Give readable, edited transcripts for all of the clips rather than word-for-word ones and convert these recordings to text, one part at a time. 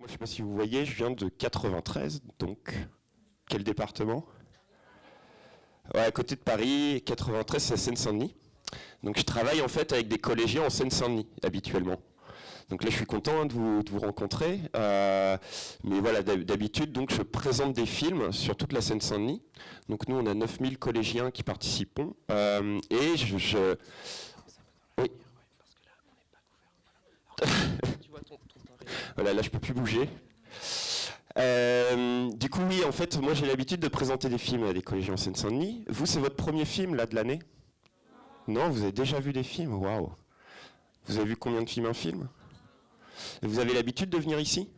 Moi, je ne sais pas si vous voyez, je viens de 93, donc quel département? Ouais, à côté de Paris, 93, c'est à Seine-Saint-Denis. Donc je travaille en fait avec des collégiens en Seine-Saint-Denis, habituellement. Donc là, je suis content de vous rencontrer. Mais voilà, d'habitude, donc je présente des films sur toute la Seine-Saint-Denis. Donc nous, on a 9000 collégiens qui participent. Et Oui. Voilà, là, je peux plus bouger. Du coup, oui, en fait, moi j'ai l'habitude de présenter des films à des collégiens en Seine-Saint-Denis. Vous, c'est votre premier film là de l'année? Non, vous avez déjà vu des films? Waouh! Vous avez vu combien de films un film? Et vous avez l'habitude de venir ici?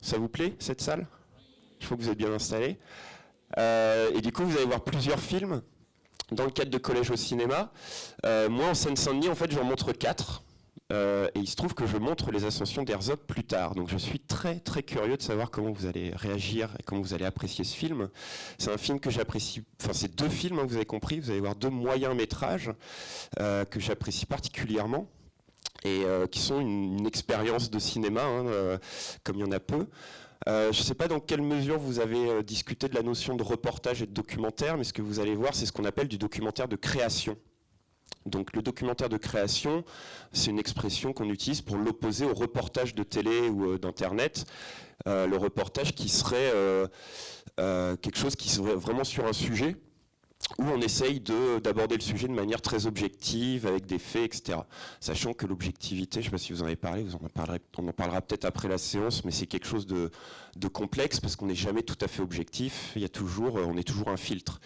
Ça vous plaît, cette salle? Je crois que vous êtes bien installé. Et du coup, vous allez voir plusieurs films dans le cadre de Collège au cinéma. Moi, en Seine-Saint-Denis, en fait, j'en montre 4. Et il se trouve que je montre les Ascensions d'Herzog plus tard. Donc je suis très très curieux de savoir comment vous allez réagir et comment vous allez apprécier ce film. C'est un film que j'apprécie, enfin c'est 2 films, hein, vous avez compris, vous allez voir 2 moyens métrages que j'apprécie particulièrement et qui sont une expérience de cinéma, hein, comme il y en a peu. Je ne sais pas dans quelle mesure vous avez discuté de la notion de reportage et de documentaire, mais ce que vous allez voir, c'est ce qu'on appelle du documentaire de création. Donc le documentaire de création, c'est une expression qu'on utilise pour l'opposer au reportage de télé ou d'internet. Le reportage qui serait quelque chose qui serait vraiment sur un sujet, où on essaye d'aborder le sujet de manière très objective, avec des faits, etc. Sachant que l'objectivité, je ne sais pas si vous en avez parlé, on en parlera peut-être après la séance, mais c'est quelque chose de complexe, parce qu'on n'est jamais tout à fait objectif, on est toujours un filtre.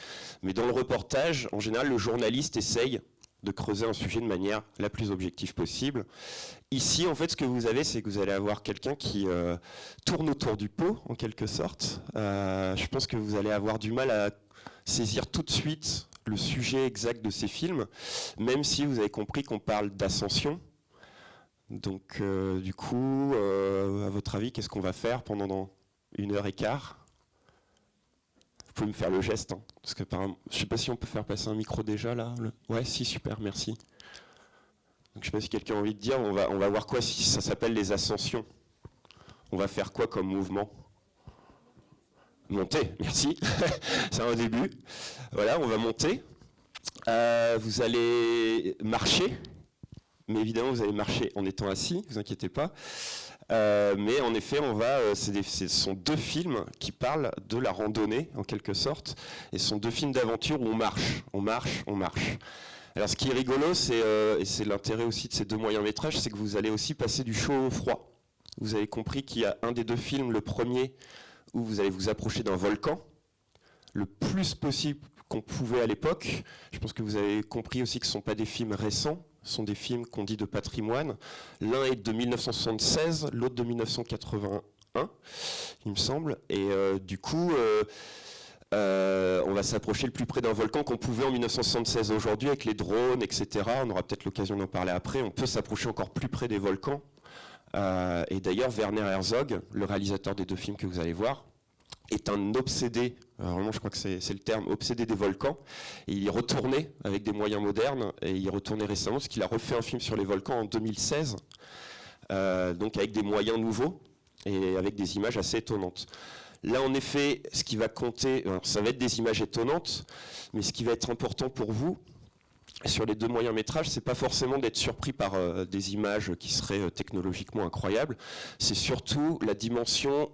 Mais dans le reportage, en général, le journaliste essaye de creuser un sujet de manière la plus objective possible. Ici, en fait, ce que vous avez, c'est que vous allez avoir quelqu'un qui tourne autour du pot, en quelque sorte. Je pense que vous allez avoir du mal à saisir tout de suite le sujet exact de ces films, même si vous avez compris qu'on parle d'ascension. Donc, du coup, à votre avis, qu'est-ce qu'on va faire pendant 1h15 ? Vous pouvez me faire le geste, hein, parce que je ne sais pas si on peut faire passer un micro déjà là. Ouais, si, super, merci. Donc, je ne sais pas si quelqu'un a envie de dire, on va voir quoi si ça s'appelle les ascensions. On va faire quoi comme mouvement? Monter, merci. C'est un début. Voilà, on va monter. Vous allez marcher, mais évidemment vous allez marcher en étant assis, ne vous inquiétez pas. Mais en effet, ce sont 2 films qui parlent de la randonnée, en quelque sorte. Et ce sont 2 films d'aventure où on marche, on marche, on marche. Alors ce qui est rigolo, et c'est l'intérêt aussi de ces 2 moyens métrages, c'est que vous allez aussi passer du chaud au froid. Vous avez compris qu'il y a un des 2 films, le premier, où vous allez vous approcher d'un volcan, le plus possible qu'on pouvait à l'époque. Je pense que vous avez compris aussi que ce ne sont pas des films récents, ce sont des films qu'on dit de patrimoine. L'un est de 1976, l'autre de 1981, il me semble. Et du coup, on va s'approcher le plus près d'un volcan qu'on pouvait en 1976. Aujourd'hui, avec les drones, etc., on aura peut-être l'occasion d'en parler après, on peut s'approcher encore plus près des volcans. Et d'ailleurs, Werner Herzog, le réalisateur des 2 films que vous allez voir, est un obsédé, vraiment je crois que c'est le terme, obsédé des volcans. Et il y retournait avec des moyens modernes, et il y retournait récemment, parce qu'il a refait un film sur les volcans en 2016, donc avec des moyens nouveaux, et avec des images assez étonnantes. Là, en effet, ce qui va compter, ça va être des images étonnantes, mais ce qui va être important pour vous, sur les 2 moyens métrages, c'est pas forcément d'être surpris par des images qui seraient technologiquement incroyables, c'est surtout la dimension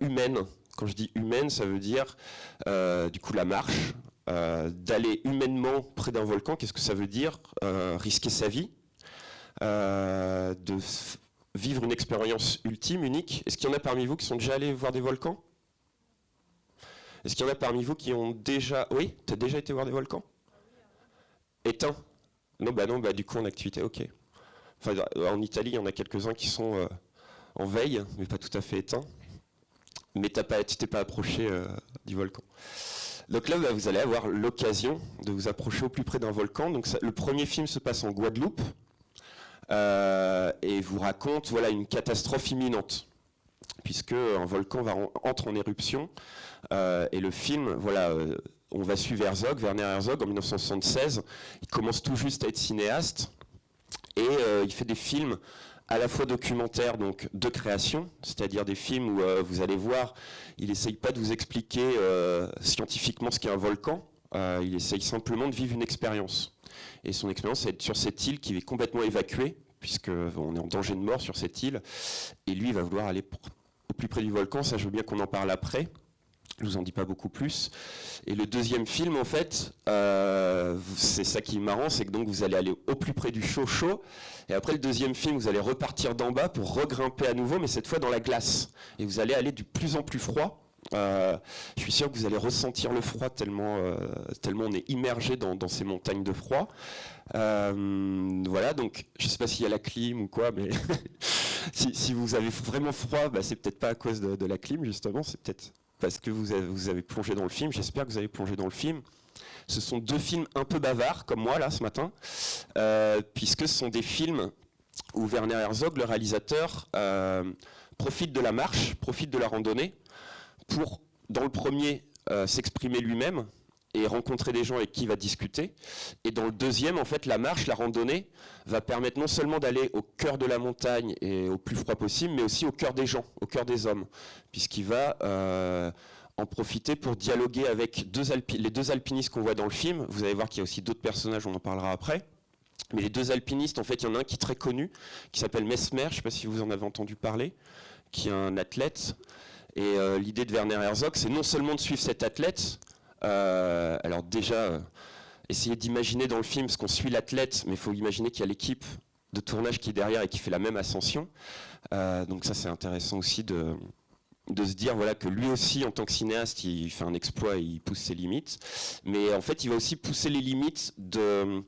humaine. Quand je dis humaine, ça veut dire du coup la marche, d'aller humainement près d'un volcan. Qu'est-ce que ça veut dire? Risquer sa vie, de vivre une expérience ultime, unique. Est-ce qu'il y en a parmi vous qui sont déjà allés voir des volcans? Est-ce qu'il y en a parmi vous qui ont déjà... Oui, tu as déjà été voir des volcans? Éteints? Non, du coup en activité, ok. Enfin, en Italie, il y en a quelques-uns qui sont en veille, mais pas tout à fait éteints. Mais tu t'es pas approché du volcan. Donc là, vous allez avoir l'occasion de vous approcher au plus près d'un volcan. Donc le premier film se passe en Guadeloupe et vous raconte une catastrophe imminente, puisque un volcan entre en éruption. Et le film, on va suivre Werner Herzog en 1976. Il commence tout juste à être cinéaste et il fait des films à la fois documentaire, donc de création, c'est-à-dire des films où vous allez voir, il n'essaye pas de vous expliquer scientifiquement ce qu'est un volcan, il essaye simplement de vivre une expérience. Et son expérience, c'est d'être sur cette île qui est complètement évacuée, puisqu'on est en danger de mort sur cette île, et lui, il va vouloir aller au plus près du volcan, ça je veux bien qu'on en parle après. Je ne vous en dis pas beaucoup plus. Et le deuxième film, en fait, c'est ça qui est marrant, c'est que donc vous allez aller au plus près du chaud. Et après le deuxième film, vous allez repartir d'en bas pour regrimper à nouveau, mais cette fois dans la glace. Et vous allez aller de plus en plus froid. Je suis sûr que vous allez ressentir le froid tellement on est immergé dans ces montagnes de froid. Voilà, donc je ne sais pas s'il y a la clim ou quoi, mais si vous avez vraiment froid, c'est peut-être pas à cause de la clim, justement, c'est peut-être parce que vous avez plongé dans le film. J'espère que vous avez plongé dans le film. Ce sont deux films un peu bavards, comme moi, là, ce matin, puisque ce sont des films où Werner Herzog, le réalisateur, profite de la marche, profite de la randonnée, pour, dans le premier, s'exprimer lui-même et rencontrer des gens avec qui il va discuter. Et dans le deuxième, en fait, la marche, la randonnée, va permettre non seulement d'aller au cœur de la montagne et au plus froid possible, mais aussi au cœur des gens, au cœur des hommes, puisqu'il va en profiter pour dialoguer avec les deux alpinistes qu'on voit dans le film. Vous allez voir qu'il y a aussi d'autres personnages, on en parlera après. Mais les deux alpinistes, en fait, il y en a un qui est très connu, qui s'appelle Mesmer, je ne sais pas si vous en avez entendu parler, qui est un athlète. Et l'idée de Werner Herzog, c'est non seulement de suivre cet athlète, alors déjà, essayez d'imaginer dans le film, parce qu'on suit l'athlète, mais il faut imaginer qu'il y a l'équipe de tournage qui est derrière et qui fait la même ascension. Donc ça, c'est intéressant aussi de se dire voilà, que lui aussi, en tant que cinéaste, il fait un exploit et il pousse ses limites. Mais en fait, il va aussi pousser les limites de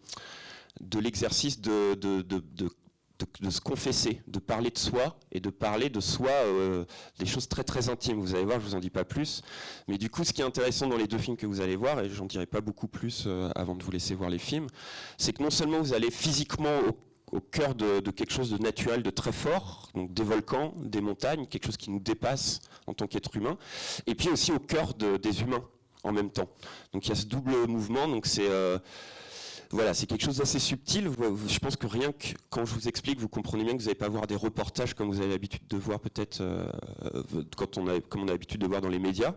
l'exercice de se confesser, de parler de soi et de parler de soi des choses très très intimes. Vous allez voir, je vous en dis pas plus. Mais du coup, ce qui est intéressant dans les deux films que vous allez voir, et j'en dirai pas beaucoup plus avant de vous laisser voir les films, c'est que non seulement vous allez physiquement au cœur de quelque chose de naturel, de très fort, donc des volcans, des montagnes, quelque chose qui nous dépasse en tant qu'être humain, et puis aussi au cœur des humains en même temps. Donc il y a ce double mouvement, donc c'est voilà, c'est quelque chose d'assez subtil. Je pense que rien que quand je vous explique, vous comprenez bien que vous n'allez pas voir des reportages comme vous avez l'habitude de voir peut-être comme on a l'habitude de voir dans les médias.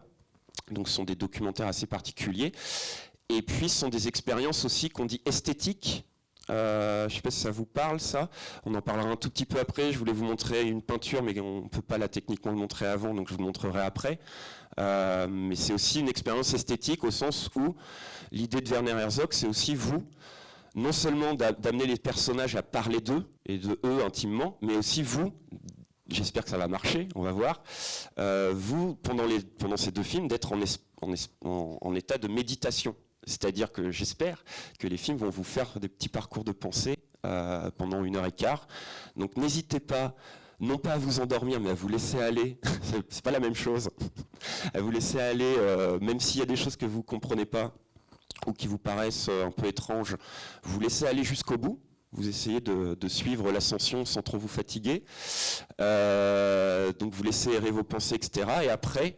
Donc ce sont des documentaires assez particuliers. Et puis ce sont des expériences aussi qu'on dit esthétiques. Je ne sais pas si ça vous parle, ça. On en parlera un tout petit peu après. Je voulais vous montrer une peinture, mais on ne peut pas là techniquement le montrer avant, donc je vous le montrerai après. Mais c'est aussi une expérience esthétique au sens où l'idée de Werner Herzog, c'est aussi vous, non seulement d'amener les personnages à parler d'eux et de eux intimement, mais aussi vous, j'espère que ça va marcher, on va voir, vous, pendant ces deux films, d'être en état de méditation. C'est-à-dire que j'espère que les films vont vous faire des petits parcours de pensée pendant 1h15. Donc n'hésitez pas, non pas à vous endormir, mais à vous laisser aller. C'est pas la même chose. À vous laisser aller, même s'il y a des choses que vous ne comprenez pas ou qui vous paraissent un peu étranges, vous laissez aller jusqu'au bout. Vous essayez de suivre l'ascension sans trop vous fatiguer. Donc vous laissez errer vos pensées, etc. Et après,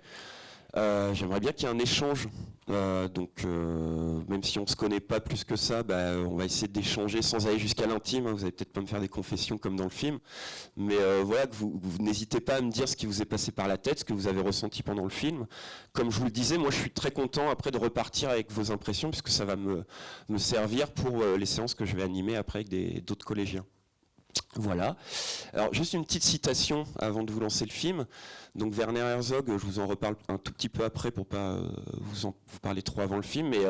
j'aimerais bien qu'il y ait un échange. Même si on ne se connaît pas plus que ça, on va essayer d'échanger sans aller jusqu'à l'intime. Hein. Vous n'allez peut-être pas me faire des confessions comme dans le film. Mais voilà, que vous n'hésitez pas à me dire ce qui vous est passé par la tête, ce que vous avez ressenti pendant le film. Comme je vous le disais, moi je suis très content après de repartir avec vos impressions, puisque ça va me servir pour les séances que je vais animer après avec d'autres collégiens. Voilà. Alors juste une petite citation avant de vous lancer le film. Donc Werner Herzog, je vous en reparle un tout petit peu après pour pas vous parler trop avant le film, mais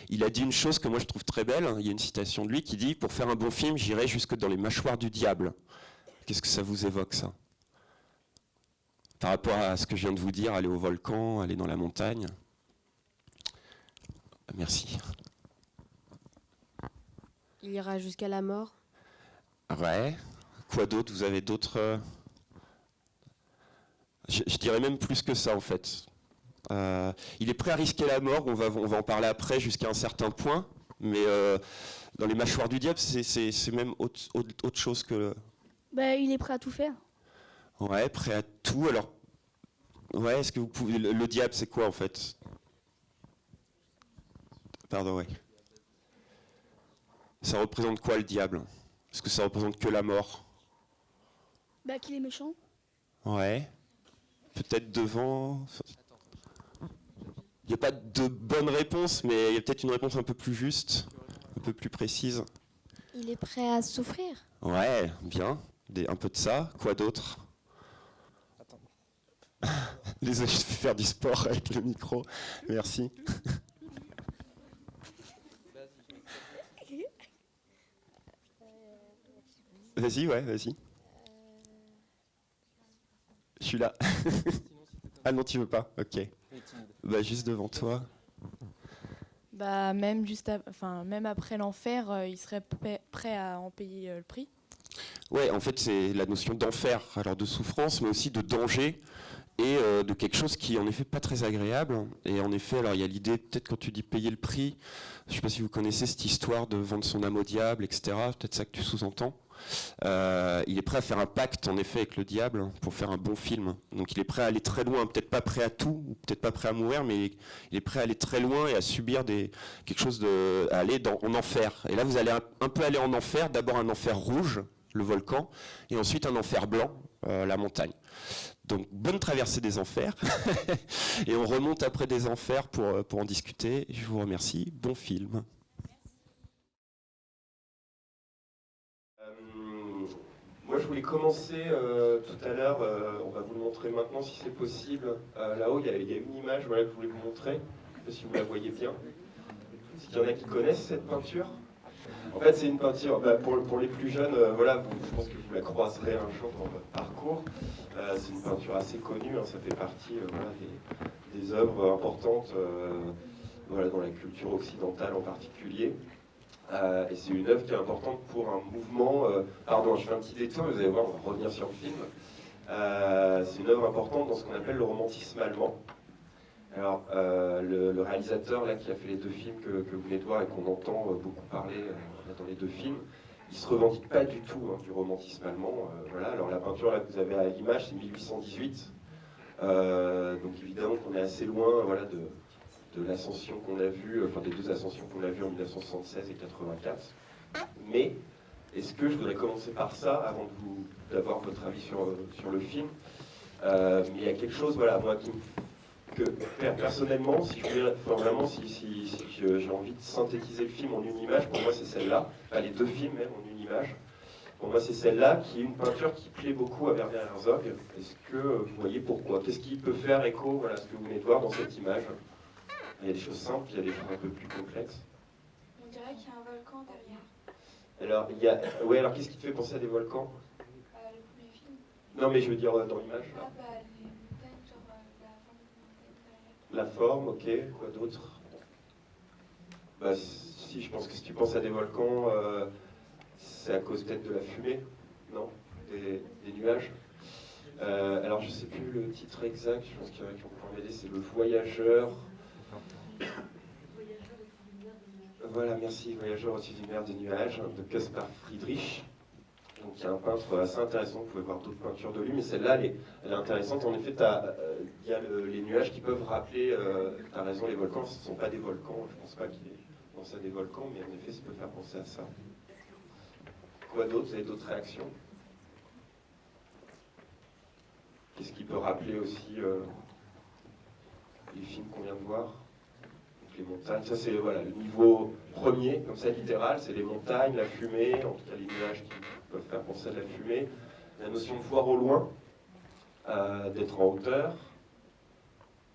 il a dit une chose que moi je trouve très belle. Il y a une citation de lui qui dit « Pour faire un bon film, j'irai jusque dans les mâchoires du diable ». Qu'est-ce que ça vous évoque, ça? Par rapport à ce que je viens de vous dire, aller au volcan, aller dans la montagne. Merci. Il ira jusqu'à la mort. Ouais. Quoi d'autre? Vous avez d'autres... Je dirais même plus que ça, en fait. Il est prêt à risquer la mort, on va en parler après jusqu'à un certain point, mais dans les mâchoires du diable, c'est même autre chose que... Il est prêt à tout faire. Ouais, prêt à tout. Alors, ouais, est-ce que vous pouvez... Le diable, c'est quoi, en fait? Pardon, ouais. Ça représente quoi, le diable? Est-ce que ça représente que la mort? Bah, qu'il est méchant. Ouais. Peut-être devant. Il n'y a pas de bonne réponse, mais il y a peut-être une réponse un peu plus juste, un peu plus précise. Il est prêt à souffrir. Ouais, bien. Un peu de ça. Quoi d'autre? Désolé, je vais faire du sport avec le micro. Merci. Vas-y, ouais, vas-y. Je suis là. Ah non, tu veux pas? Ok. Bah, juste devant toi. Bah, même après l'enfer, il serait prêt à en payer le prix. Ouais, en fait, c'est la notion d'enfer, alors de souffrance, mais aussi de danger et de quelque chose qui est en effet pas très agréable. Et en effet, alors il y a l'idée, peut-être quand tu dis payer le prix, je ne sais pas si vous connaissez cette histoire de vendre son âme au diable, etc. Peut-être ça que tu sous-entends. Il est prêt à faire un pacte en effet avec le diable pour faire un bon film. Donc il est prêt à aller très loin, peut-être pas prêt à tout, ou peut-être pas prêt à mourir, mais il est prêt à aller très loin et à subir quelque chose à aller en enfer. Et là vous allez un peu aller en enfer, d'abord un enfer rouge, le volcan, et ensuite un enfer blanc, la montagne. Donc bonne traversée des enfers, et on remonte après des enfers pour en discuter. Je vous remercie, bon film. Moi, je voulais commencer tout à l'heure, on va vous le montrer maintenant si c'est possible. Là-haut, il y a une image voilà, que je voulais vous montrer, je ne sais pas si vous la voyez bien. Est-ce qu'il y en a qui connaissent cette peinture? En fait, c'est une peinture, pour les plus jeunes, voilà, je pense que vous la croiserez un jour dans votre parcours. C'est une peinture assez connue, hein, ça fait partie voilà, des œuvres importantes voilà, dans la culture occidentale en particulier. Et c'est une œuvre qui est importante pour un mouvement. Pardon, je fais un petit détour, vous allez voir, on va revenir sur le film. C'est une œuvre importante dans ce qu'on appelle le romantisme allemand. Alors, le réalisateur là, qui a fait les deux films que vous venez de voir et qu'on entend beaucoup parler dans les deux films, il ne se revendique pas du tout hein, du romantisme allemand. Voilà. Alors, la peinture là, que vous avez à l'image, c'est 1818. Donc, évidemment qu'on est assez loin voilà, de l'ascension qu'on a vue, enfin des deux ascensions qu'on a vues en 1976 et 84. Mais, est-ce que je voudrais commencer par ça, avant d'avoir votre avis sur le film. Mais il y a quelque chose, voilà, moi, que personnellement, si je voulais, enfin, vraiment, si j'ai envie de synthétiser le film en une image, pour moi c'est celle-là, enfin les deux films même en une image. Pour moi c'est celle-là, qui est une peinture qui plaît beaucoup à Werner Herzog. Est-ce que vous voyez pourquoi? Qu'est-ce qui peut faire écho voilà, à ce que vous venez de voir dans cette image? Il y a des choses simples, il y a des choses un peu plus complexes. On dirait qu'il y a un volcan derrière. Alors, alors qu'est-ce qui te fait penser à des volcans? Le premier film. Non, mais je veux dire dans l'image. Ah, les montagnes, genre la forme de montagne derrière. La forme, ok. Quoi d'autre? Si, je pense que si tu penses à des volcans, c'est à cause peut-être de la fumée, non? Des nuages. Alors, je sais plus le titre exact, je pense qu'il y en a qui vont pouvoir m'aider, c'est Le Voyageur. Voilà, merci, Voyageur au-dessus d'une mer de nuages, de Caspar Friedrich. Donc il y a un peintre assez intéressant, vous pouvez voir d'autres peintures de lui, mais celle-là, elle est intéressante. En effet, il y a les nuages qui peuvent rappeler, tu as raison, les volcans, ce ne sont pas des volcans, je ne pense pas qu'il ait pensé à des volcans, mais en effet, ça peut faire penser à ça. Quoi d'autre? Vous avez d'autres réactions? Qu'est-ce qui peut rappeler aussi les films qu'on vient de voir? Donc, les montagnes, ça c'est voilà, le niveau premier, comme ça littéral, c'est les montagnes, la fumée, en tout cas les nuages qui peuvent faire penser à de la fumée. La notion de voir au loin, d'être en hauteur.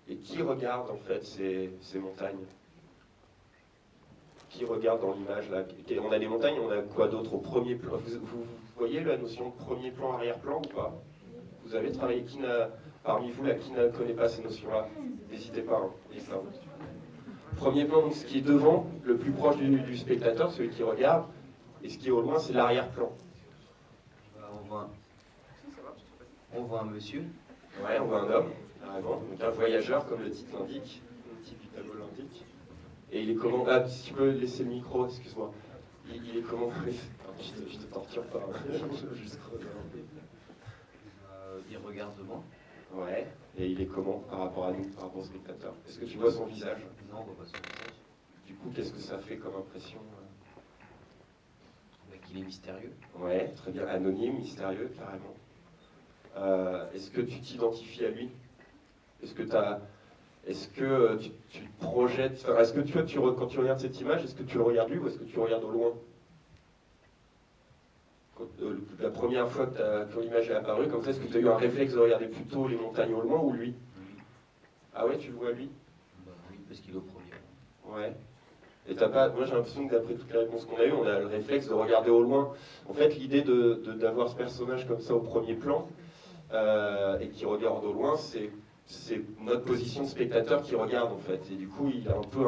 Et qui regarde en fait ces montagnes? Qui regarde dans l'image là? On a des montagnes, on a quoi d'autre au premier plan? Vous voyez la notion de premier plan, arrière-plan ou pas? Vous avez travaillé, parmi vous, là, qui ne connaît pas ces notions-là? N'hésitez pas, hein, Premier plan, donc ce qui est devant, le plus proche du spectateur, celui qui regarde, et ce qui est au loin, c'est l'arrière-plan. On voit un monsieur. Ouais, on voit un homme, carrément, donc un voyageur, comme le titre l'indique, le titre du tableau l'indique. Et il est comment? Ah, si tu peux laisser le micro, excuse-moi. Il est comment? Je te torture pas, juste creuser un peu. Il regarde devant. Ouais, et il est comment par rapport à nous, par rapport au spectateur? Est-ce que tu vois son visage? Non, on voit pas son visage. Du coup, qu'est-ce que ça fait comme impression? Qu'il est mystérieux. Ouais, très bien. Anonyme, mystérieux, carrément. Est-ce que tu t'identifies à lui? Est-ce que tu te projettes, enfin, est-ce que quand tu regardes cette image, est-ce que tu le regardes lui ou est-ce que tu le regardes au loin? La première fois quand l'image est apparue, comme ça, est-ce que tu as eu un réflexe de regarder plutôt les montagnes au loin ou lui? Ah ouais, tu le vois lui? Bah oui, parce qu'il est au premier. Ouais. Et t'as pas, moi j'ai l'impression que d'après toutes les réponses qu'on a eues, on a le réflexe de regarder au loin. En fait, l'idée d'avoir ce personnage comme ça au premier plan et qui regarde au loin, c'est notre position de spectateur qui regarde en fait. Et du coup, il a un peu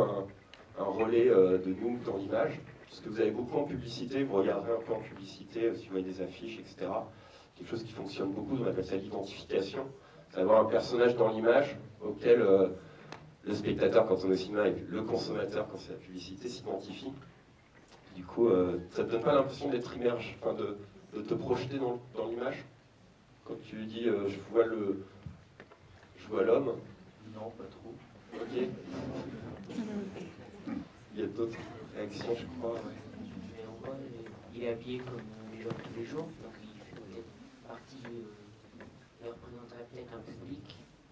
un relais de nous dans l'image. Parce que vous avez beaucoup en publicité, vous regarderez un peu en publicité si vous voyez des affiches, etc. Quelque chose qui fonctionne beaucoup, on appelle ça l'identification. C'est avoir un personnage dans l'image auquel le spectateur quand on est au cinéma et le consommateur quand c'est la publicité s'identifie. Du coup, ça te donne pas l'impression d'être immergé, enfin de te projeter dans l'image? Quand tu dis je vois l'homme. Non, pas trop. Ok. Il y a d'autres réactions, je crois. Ouais. Mais en vrai, il est habillé comme les gens tous les jours, donc il fait peut-être partie, il représenterait peut-être un public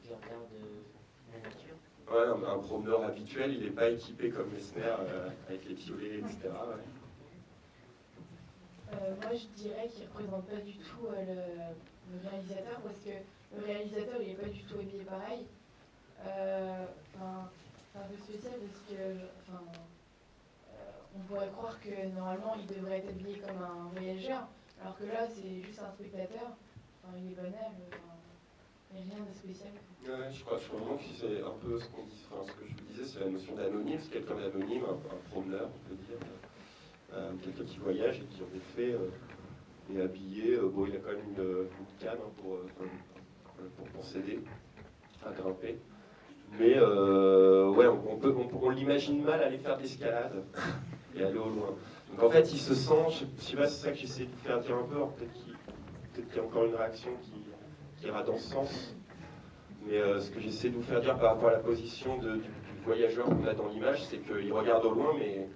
qui regarde la nature. Ouais, un promeneur habituel, il n'est pas équipé comme Messner avec les piolets, etc. Ouais. Moi, je dirais qu'il ne représente pas du tout le réalisateur, parce que le réalisateur, il n'est pas du tout habillé pareil. C'est un peu spécial parce que on pourrait croire que normalement, il devrait être habillé comme un voyageur, alors que là, c'est juste un spectateur. Enfin, il est banal, il n'y a rien de spécial. Ouais, je crois vraiment que c'est un peu ce qu'on dit, enfin, ce que je vous disais, c'est la notion d'anonyme, c'est quelqu'un d'anonyme, un promeneur, on peut dire. Quelqu'un qui voyage et qui en effet est habillé, bon il a quand même une canne pour s'aider à grimper. Mais ouais, on l'imagine mal aller faire de l'escalade et aller au loin. Donc en fait il se sent, je sais pas, c'est ça que j'essaie de vous faire dire un peu, peut-être qu'il y a encore une réaction qui ira dans ce sens. Mais ce que j'essaie de vous faire dire par rapport à la position du voyageur qu'on a dans l'image, c'est qu'il regarde au loin mais...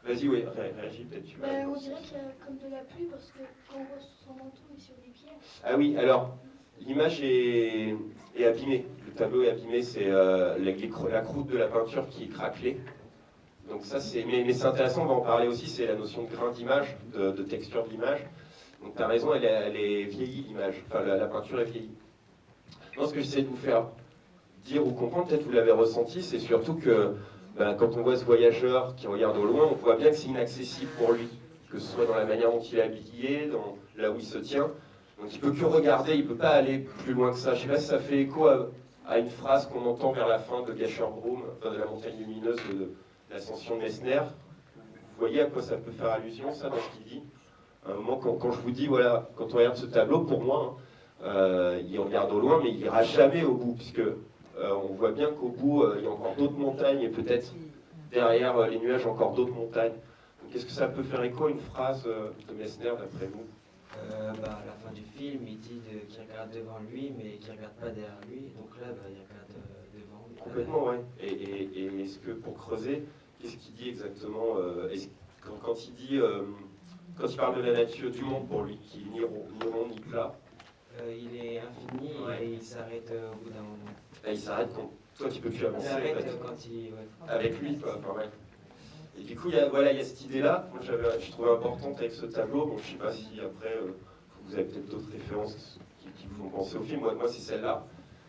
Vas-y, oui, réagis peut-être. On dirait qu'il y a comme de la pluie parce que quand on voit son manteau et sur les pieds. Ah oui, alors, l'image est abîmée. Le tableau est abîmé, c'est la croûte de la peinture qui est craquelée. Donc ça, mais c'est intéressant, on va en parler aussi, c'est la notion de grain d'image, de texture de l'image. Donc tu as raison, elle est vieillie l'image, enfin la peinture est vieillie. Non, ce que j'essaie de vous faire dire ou comprendre, peut-être vous l'avez ressenti, c'est surtout que quand on voit ce voyageur qui regarde au loin, on voit bien que c'est inaccessible pour lui, que ce soit dans la manière dont il est habillé, là où il se tient. Donc il ne peut que regarder, il ne peut pas aller plus loin que ça. Je ne sais pas si ça fait écho à une phrase qu'on entend vers la fin de Gasherbrum, enfin de la montagne lumineuse de l'ascension de Messner. Vous voyez à quoi ça peut faire allusion, ça, dans ce qu'il dit? À un moment, quand je vous dis, voilà, quand on regarde ce tableau, pour moi, il regarde au loin, mais il n'ira jamais au bout, puisque on voit bien qu'au bout, il y a encore d'autres montagnes, et peut-être derrière les nuages, encore d'autres montagnes. Donc, est-ce que ça peut faire écho à une phrase de Messner, d'après vous? À la fin du film, il dit qu'il regarde devant lui, mais qu'il ne regarde pas derrière lui. Donc là, il regarde devant. Complètement, oui. Et est-ce que, pour creuser, qu'est-ce qu'il dit exactement quand il dit, quand il parle de la nature du monde pour lui, qui n'est ni rond ni plat? Il est infini et il s'arrête au bout d'un moment. Là, il s'arrête quand toi tu peux plus avancer. Il s'arrête en fait. quand il... Ouais. Avec lui, quoi. Enfin, ouais. Et du coup, il y a cette idée-là, moi je trouvais importante avec ce tableau. Bon, je ne sais pas si après, vous avez peut-être d'autres références qui vous font penser au film. Moi c'est celle-là.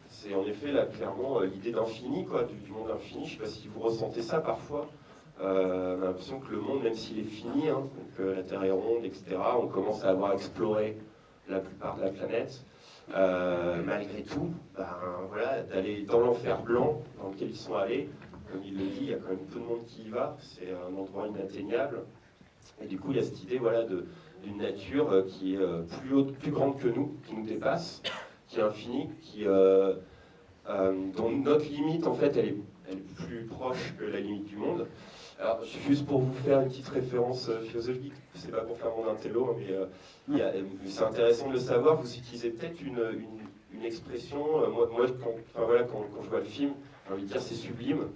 C'est en effet, là, clairement, l'idée d'infini, quoi, du monde infini. Je ne sais pas si vous ressentez ça parfois. On a l'impression que le monde, même s'il est fini, hein, donc la Terre est ronde, etc., on commence à avoir exploré la plupart de la planète. Malgré tout, voilà, d'aller dans l'enfer blanc dans lequel ils sont allés, comme il le dit, il y a quand même peu de monde qui y va, c'est un endroit inatteignable. Et du coup, il y a cette idée voilà, d'une nature qui est plus haute, plus grande que nous, qui nous dépasse, qui est infinie, dont notre limite, en fait, elle est plus proche que la limite du monde. Alors, juste pour vous faire une petite référence philosophique, c'est pas pour faire mon intello, mais c'est intéressant de le savoir, vous utilisez peut-être une expression, moi quand je vois le film, j'ai envie de dire c'est sublime,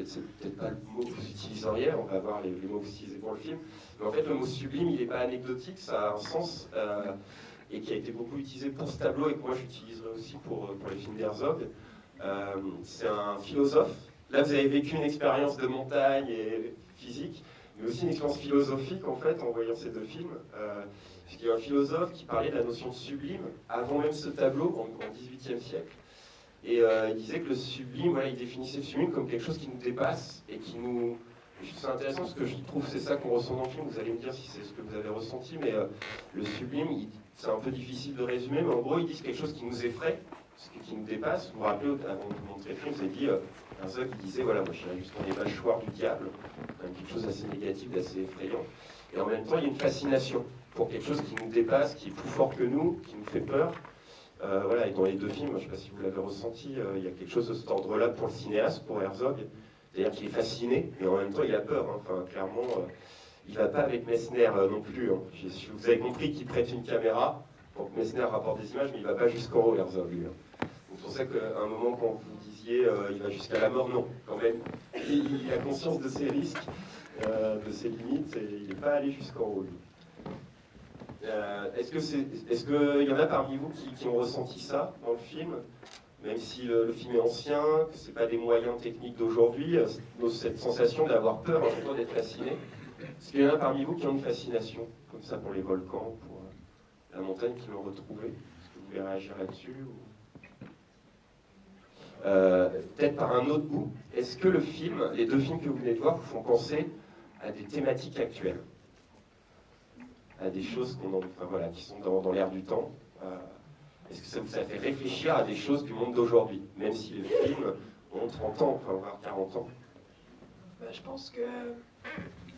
c'est peut-être pas le mot que vous utiliseriez, on va voir les mots que vous utilisez pour le film, mais en fait le mot sublime il n'est pas anecdotique, ça a un sens et qui a été beaucoup utilisé pour ce tableau et que moi j'utiliserai aussi pour les films d'Herzog. C'est un philosophe. Là, vous avez vécu une expérience de montagne et physique, mais aussi une expérience philosophique en fait en voyant ces deux films. Puisqu'il y a un philosophe qui parlait de la notion de sublime avant même ce tableau, en XVIIIe siècle. Et il disait que le sublime, voilà, il définissait le sublime comme quelque chose qui nous dépasse et qui nous... C'est intéressant parce que je trouve que c'est ça qu'on ressent dans le film. Vous allez me dire si c'est ce que vous avez ressenti, mais le sublime, c'est un peu difficile de résumer, mais en gros, ils disent quelque chose qui nous effraie, qui nous dépasse. Vous vous rappelez, avant de vous montrer le film, vous avez dit Herzog qui disait voilà, moi je suis jusqu'en les mâchoires du diable, quand même quelque chose d'assez négatif, d'assez effrayant. Et en même temps, il y a une fascination pour quelque chose qui nous dépasse, qui est plus fort que nous, qui nous fait peur. Voilà, et dans les deux films, je ne sais pas si vous l'avez ressenti, il y a quelque chose de cet ordre-là pour le cinéaste, pour Herzog. C'est-à-dire qu'il est fasciné, mais en même temps il a peur. Hein. Enfin, clairement, il ne va pas avec Messner non plus. Hein. Vous avez compris qu'il prête une caméra pour que Messner rapporte des images, mais il ne va pas jusqu'en haut, Herzog, lui. Hein. C'est pour ça qu'à un moment, quand vous disiez il va jusqu'à la mort, non, quand même. Il a conscience de ses risques, de ses limites, et il n'est pas allé jusqu'en haut, lui. Est-ce qu'il y en a parmi vous qui ont ressenti ça dans le film, même si le film est ancien, que ce n'est pas des moyens techniques d'aujourd'hui, cette sensation d'avoir peur en même temps d'être fasciné? Est-ce qu'il y en a parmi vous qui ont une fascination comme ça pour les volcans, pour la montagne, qui l'ont retrouvée? Est-ce que vous voulez réagir là-dessus peut-être par un autre bout, est-ce que le film, les deux films que vous venez de voir, vous font penser à des thématiques actuelles, à des choses qui sont dans l'air du temps? Est-ce que ça vous a fait réfléchir à des choses du monde d'aujourd'hui, même si les films ont 30 ans, enfin voire 40 ans? Je pense que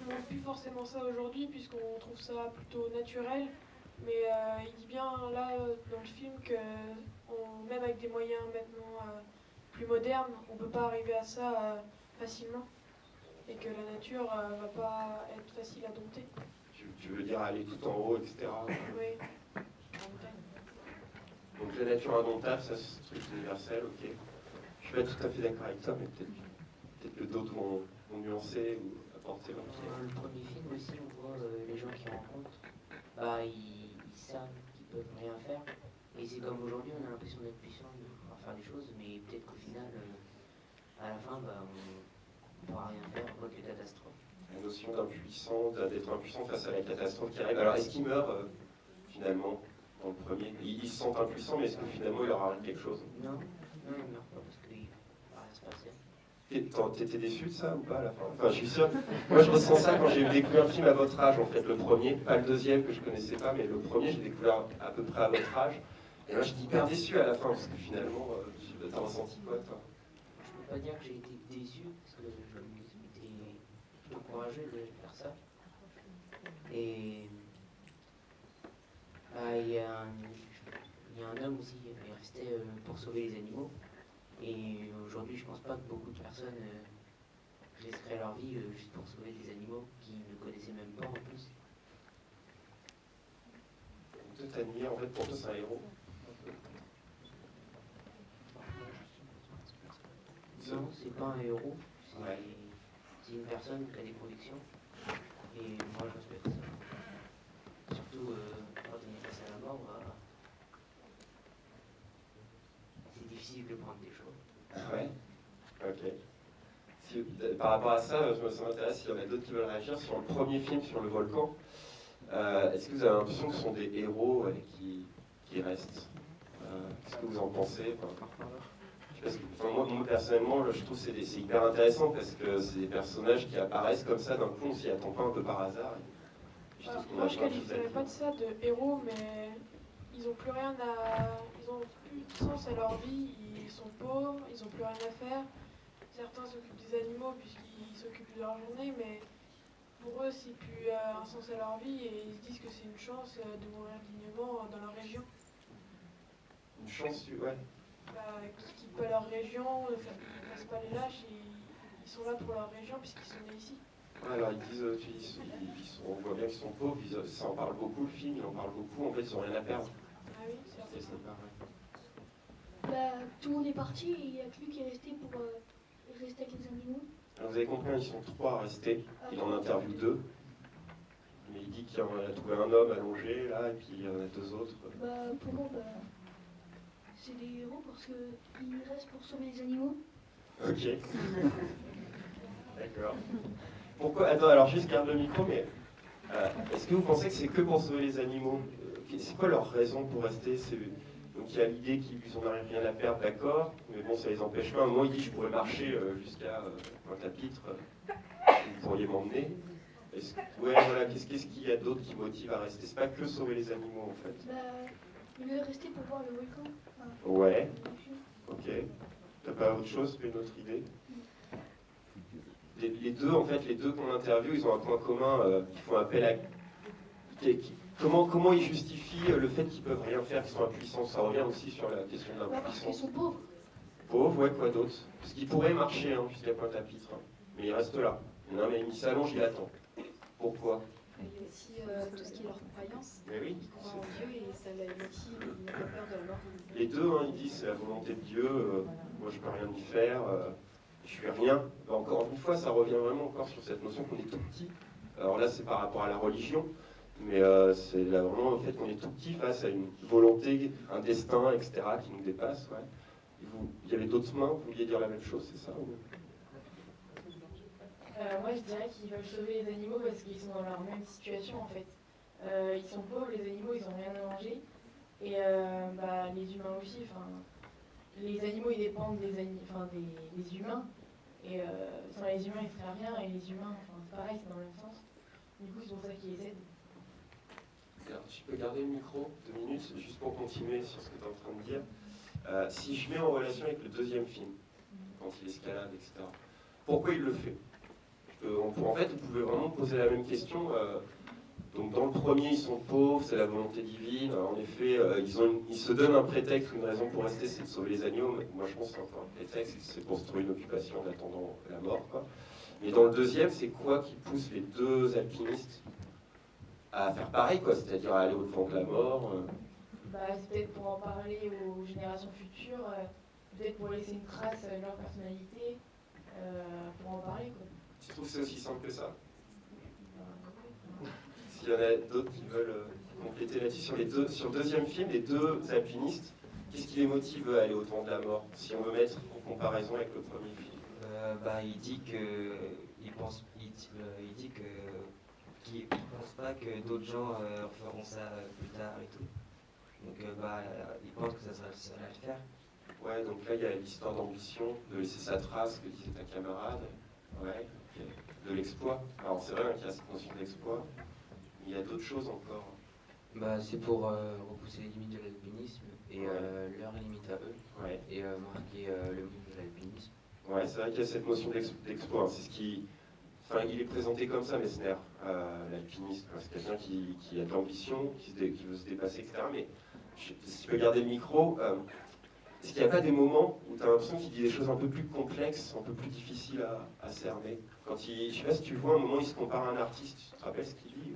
on n'a plus forcément ça aujourd'hui, puisqu'on trouve ça plutôt naturel. Mais il dit bien là dans le film que même avec des moyens maintenant plus modernes, on ne peut pas arriver à ça facilement. Et que la nature va pas être facile à dompter. Tu veux dire aller tout en haut, etc. Oui. Donc la nature indomptable, ça c'est un truc universel, ok. Je suis pas tout à fait d'accord avec toi, mais peut-être que d'autres vont nuancer ou apporter leur pierre. Dans le premier film aussi, on voit les gens qui rencontrent, ils savent qu'ils peuvent rien faire. Et c'est comme aujourd'hui, on a l'impression d'être puissant, de pouvoir faire des choses, mais peut-être qu'au final, à la fin, on ne pourra rien faire, quoi que catastrophe. La notion d'être impuissant face à la catastrophe qui arrive. Alors est-ce qu'il meurt finalement dans le premier? Il se sent impuissant, mais est-ce que finalement il leur arrive quelque chose? Non, il ne meurt pas parce qu'il ne va rien se passer. T'étais déçu de ça ou pas à la fin? Enfin, je suis sûr. Moi, je ressens ça quand j'ai découvert le film à votre âge, en fait, le premier, pas le deuxième que je connaissais pas, mais le premier, j'ai découvert à peu près à votre âge. Et là, j'étais hyper déçu à la fin, parce que finalement, t'as ressenti quoi, toi? Je peux pas dire que j'ai été déçu, parce que j'étais encouragé de faire ça. Et il y a un homme aussi, il restait pour sauver les animaux. Et aujourd'hui, je pense pas que beaucoup de personnes risqueraient leur vie juste pour sauver des animaux qu'ils ne connaissaient même pas en plus. Toi, t'as nié, en fait, pour toi, c'est un héros. Non, c'est pas un héros, Ouais. c'est une personne qui a des convictions. Et moi, je respecte ça. Surtout quand on est face à la mort, c'est difficile de prendre des choses. Ouais. Ok. Par rapport à ça, ça m'intéresse s'il y en a d'autres qui veulent réagir sur le premier film sur le volcan. Est-ce que vous avez l'impression que ce sont des héros qui restent? Qu'est-ce que vous en pensez? Moi, personnellement, je trouve que c'est hyper intéressant parce que c'est des personnages qui apparaissent comme ça d'un coup, on s'y attend pas, un peu par hasard. Moi, je qualifierais pas de ça de héros, mais ils ont plus rien ils ont plus de sens à leur vie. Ils sont pauvres, ils ont plus rien à faire. Certains s'occupent des animaux puisqu'ils s'occupent de leur journée, mais pour eux, c'est plus un sens à leur vie et ils se disent que c'est une chance de mourir dignement dans leur région. Une chance, ouais. Qui quittent pas leur région, ne passent pas les lâches, ils sont là pour leur région puisqu'ils sont nés ici. Ouais, alors ils disent, on voit bien qu'ils sont pauvres, ça en parle beaucoup, le film, il en parle beaucoup, en fait ils n'ont rien à perdre. Ah oui, c'est un peu ça. Tout le monde est parti et il n'y a que lui qui est resté pour rester avec les animaux. Alors vous avez compris, ils sont 3 à rester, il en interviewe 2. Mais il dit qu'il a trouvé un homme allongé, là, et puis il y en a deux autres. Pour moi, c'est des héros parce qu'ils restent pour sauver les animaux. Ok. D'accord. Pourquoi? Attends, alors juste garde le micro, mais est-ce que vous pensez que c'est que pour sauver les animaux? C'est quoi leur raison pour rester? Donc il y a l'idée qu'ils n'ont rien à perdre, d'accord, mais bon, ça les empêche pas. À un moment, il dit je pourrais marcher jusqu'à Pointe-à-Pitre, vous pourriez m'emmener. Ouais, voilà, qu'est-ce qu'il y a d'autre qui motive à rester? C'est pas que sauver les animaux, en fait. Il veut rester pour voir le volcan. Ouais, ok. T'as pas autre chose, une autre idée? Les deux, en fait, les deux qu'on interviewe, ils ont un point commun, ils font appel à... Comment ils justifient le fait qu'ils peuvent rien faire, qu'ils sont impuissants? Ça revient aussi sur la question de Parce qu'ils l'impuissance. sont pauvres. Pauvres, ouais, quoi d'autre? Parce qu'ils pourraient marcher jusqu'à Pointe-à-Pitre, mais ils restent là. Non, mais il s'allonge, il attend. Pourquoi? Il y a aussi tout ce qui est leur croyance. Mais oui, Ils croient en Dieu et ça les motive, ils n'ont pas peur de la mort. les deux, ils disent c'est la volonté de Dieu, moi je peux rien y faire, je suis rien. Encore une fois, ça revient vraiment encore sur cette notion qu'on est tout petit. Alors là, c'est par rapport à la religion, mais c'est là vraiment le fait qu'on est tout petit face à une volonté, un destin, etc., qui nous dépasse. Ouais. Il y avait d'autres mains, vous vouliez dire la même chose, c'est ça ou... Moi, je dirais qu'ils veulent sauver les animaux parce qu'ils sont dans leur même situation en fait. Ils sont pauvres, les animaux, ils n'ont rien à manger. Et les humains aussi. Les animaux, ils dépendent des humains. Et sans les humains, ils ne feraient rien. Et les humains, c'est pareil, c'est dans le même sens. Du coup, c'est pour ça qu'ils les aident. Tu peux garder le micro 2 minutes, juste pour continuer sur ce que tu es en train de dire. Si je mets en relation avec le deuxième film, quand il escalade, etc., pourquoi il le fait? En fait, vous pouvez vraiment poser la même question. Donc dans le premier, ils sont pauvres, c'est la volonté divine. En effet, ils se donnent un prétexte, une raison pour rester, c'est de sauver les agneaux. Mais moi, je pense que c'est encore un prétexte, c'est pour se trouver une occupation en attendant la mort, quoi. Mais dans le deuxième, c'est quoi qui pousse les deux alpinistes à faire pareil, quoi, c'est-à-dire à aller au-devant de la mort? C'est peut-être pour en parler aux générations futures, peut-être pour laisser une trace de leur personnalité, pour en parler, quoi. Tu trouves que c'est aussi simple que ça? S'il y en a d'autres qui veulent compléter là-dessus, sur le deuxième film, les deux alpinistes, qu'est-ce qui les motive à aller au-devant de la mort, si on veut mettre en comparaison avec le premier film? Il dit qu'il pense pas que d'autres gens feront ça plus tard et tout. Donc il pense que ça va le faire. Ouais, donc là il y a l'histoire d'ambition, de laisser sa trace, que disait ta camarade, ouais, de l'exploit. Alors c'est vrai qu'il y a cette notion d'exploit, mais il y a d'autres choses encore. C'est pour repousser les limites de l'alpinisme et leurs limites à eux, ouais. Et marquer le monde de l'alpinisme. Ouais, c'est vrai qu'il y a cette notion d'exploit. C'est ce qui... Enfin, il est présenté comme ça, Messner, l'alpiniste. C'est quelqu'un qui a de l'ambition, qui veut se dépasser, etc. Mais si tu peux garder le micro, est-ce qu'il n'y a pas des moments où tu as l'impression qu'il dit des choses un peu plus complexes, un peu plus difficiles à cerner? Je ne sais pas si tu vois, un moment, il se compare à un artiste. Tu te rappelles ce qu'il dit?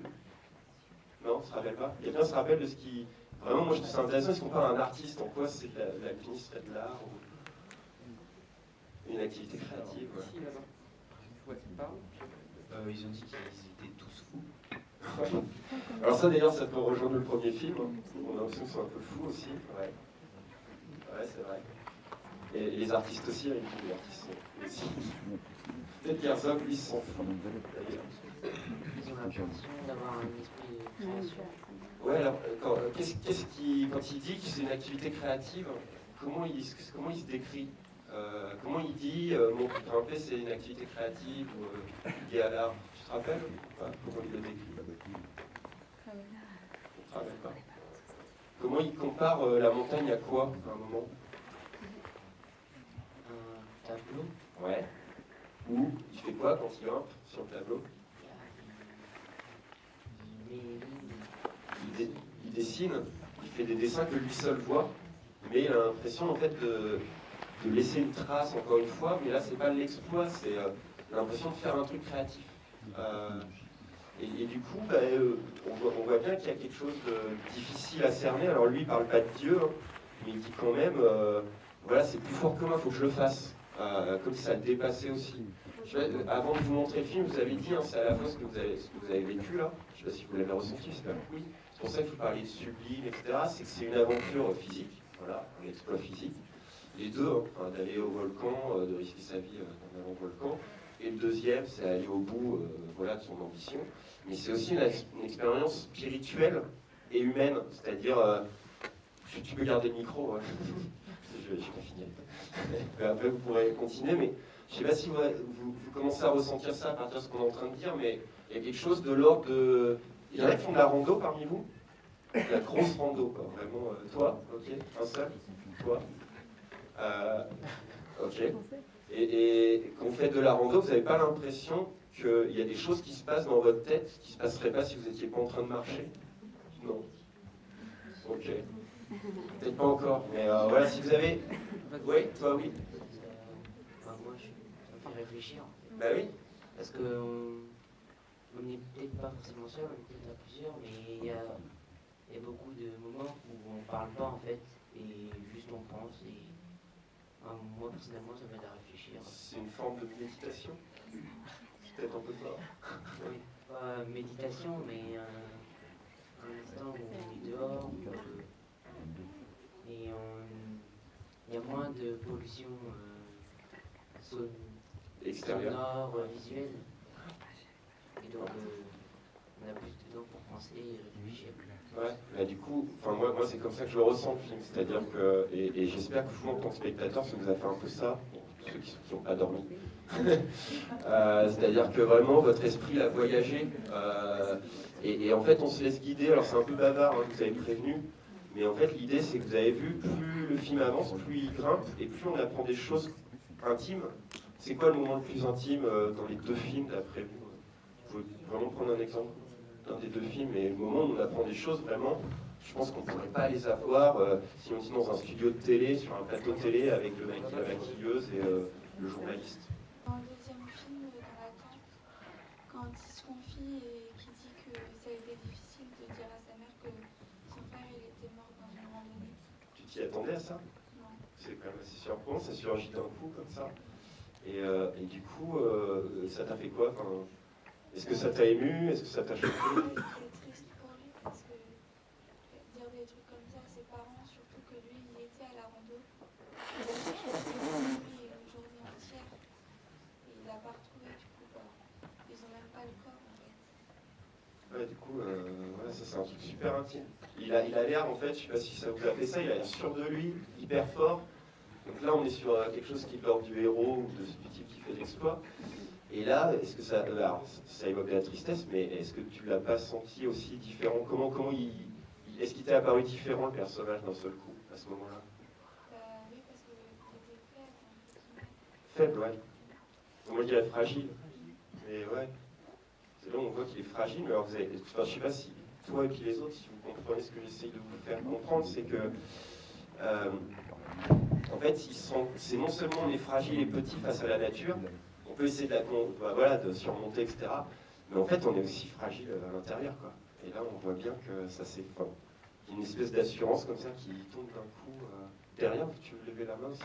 Non, tu ne te rappelles pas? Quelqu'un se rappelle de ce qui... Vraiment, moi, je trouve ça intéressant, il se compare à un artiste. En quoi c'est l'alpinisme serait de l'art ou une activité créative? Ouais. Ils ont dit qu'ils étaient tous fous. Alors ça d'ailleurs, ça peut rejoindre le premier film. On a l'impression qu'ils sont un peu fous aussi. Ouais, c'est vrai. Et les artistes aussi, avec les artistes aussi. Peut-être qu'Herzog, lui, s'en fout. Ils ont l'impression d'avoir un esprit de création. Ouais, alors, quand il dit que c'est une activité créative, comment il se décrit? Comment il dit grimper c'est une activité créative ou liée à l'art? Tu te rappelles comment il le décrit? Tu te rappelles pas? Comment il compare la montagne à quoi à un moment? Un tableau. Ouais. Ou il fait quoi quand il grimpe sur le tableau? Il dessine, il fait des dessins que lui seul voit, mais il a l'impression en fait de laisser une trace encore une fois, mais là c'est pas l'exploit, c'est l'impression de faire un truc créatif. Et du coup, on voit bien qu'il y a quelque chose de difficile à cerner. Alors lui, il parle pas de Dieu, hein, mais il dit quand même, voilà, c'est plus fort que moi, il faut que je le fasse. comme ça le dépassait aussi. Avant de vous montrer le film, vous avez dit, hein, c'est à la fois ce que vous avez vécu là, je ne sais pas si vous l'avez ressenti, j'espère que oui. C'est pour ça que vous parliez de sublime, etc. C'est que c'est une aventure physique, voilà, un exploit physique. Les deux, hein, d'aller au volcan, de risquer sa vie dans un volcan. Et le deuxième, c'est aller au bout voilà, de son ambition. Mais c'est aussi une expérience spirituelle et humaine. C'est-à-dire, tu peux garder le micro, ouais. je vais finir. Après, vous pourrez continuer, mais je ne sais pas si vous commencez à ressentir ça à partir de ce qu'on est en train de dire, mais il y a quelque chose de l'ordre de... Il y en a qui font de la rando parmi vous? La grosse rando, quoi. Vraiment, toi, ok, un seul, toi. Ok. Et quand vous faites de la rando, vous n'avez pas l'impression qu'il y a des choses qui se passent dans votre tête qui ne se passeraient pas si vous n'étiez pas en train de marcher? Non. Ok. Peut-être pas encore, mais voilà, si vous avez... Oui, toi, oui. Moi, ça me fait réfléchir. Bah oui. Parce que on n'est peut-être pas forcément seul, on est peut-être à plusieurs, mais il y a beaucoup de moments où on ne parle pas en fait, et juste on pense. Et moi personnellement, ça m'aide à réfléchir. C'est une forme de méditation. C'est peut-être un peu fort. Oui, pas méditation, mais un instant où on est dehors, et il y a moins de pollution sonore, visuelle. Et donc, on a plus de temps pour penser et réfléchir. Ouais, bah du coup, moi c'est comme ça que je le ressens le film, c'est-à-dire que, et j'espère que vous, en tant que spectateur, ça vous a fait un peu ça, pour ceux qui n'ont pas dormi. C'est-à-dire que vraiment, votre esprit a voyagé, et en fait, on se laisse guider, alors c'est un peu bavard, hein, vous avez prévenu, mais en fait, l'idée, c'est que vous avez vu, plus le film avance, plus il grimpe, et plus on apprend des choses intimes. C'est quoi le moment le plus intime dans les deux films, d'après vous? Vous pouvez vraiment prendre un exemple d'un des deux films, et le moment où on apprend des choses, vraiment, je pense qu'on ne pourrait pas les avoir si on était dans un studio de télé, sur un plateau de télé, avec le mec, la maquilleuse et le journaliste. Dans le deuxième film, dans la tente, quand il se confie et qu'il dit que ça a été difficile de dire à sa mère que son frère il était mort dans une randonnée. Tu t'y attendais à ça? Non. C'est quand même assez surprenant, ça surgit d'un coup comme ça. Et du coup, ça t'a fait quoi? Enfin, est-ce que ça t'a ému? Est-ce que ça t'a choqué? C'est triste pour lui parce que dire des trucs comme ça à ses parents, surtout que lui il était à la rando. Il a cherché lui une journée entière et il l'a pas retrouvé, du coup ils ont même pas le corps en fait. Ouais, du coup, voilà, ça c'est un truc super intime. Il a l'air, en fait, je sais pas si ça vous a fait ça, il a l'air sûr de lui, hyper fort. Donc là, on est sur quelque chose qui est de l'ordre du héros ou du type qui fait l'exploit. Et là, est-ce que ça, alors, ça évoque la tristesse, mais est-ce que tu l'as pas senti aussi différent? Comment est-ce qu'il t'est apparu différent le personnage d'un seul coup à ce moment-là? Oui, parce qu'il était faible, entre guillemets. Faible, ouais. Moi, je dirais fragile. Mais ouais. C'est là où on voit qu'il est fragile, mais alors vous avez, enfin, je sais pas si toi et puis les autres, si vous comprenez ce que j'essaye de vous faire comprendre, c'est que en fait, c'est non seulement on est fragile et petit face à la nature, on peut essayer de surmonter, etc. Mais en fait, on est aussi fragile à l'intérieur, quoi. Et là, on voit bien que ça c'est, enfin, il y a une espèce d'assurance comme ça qui tombe d'un coup. Derrière, tu veux lever la main aussi,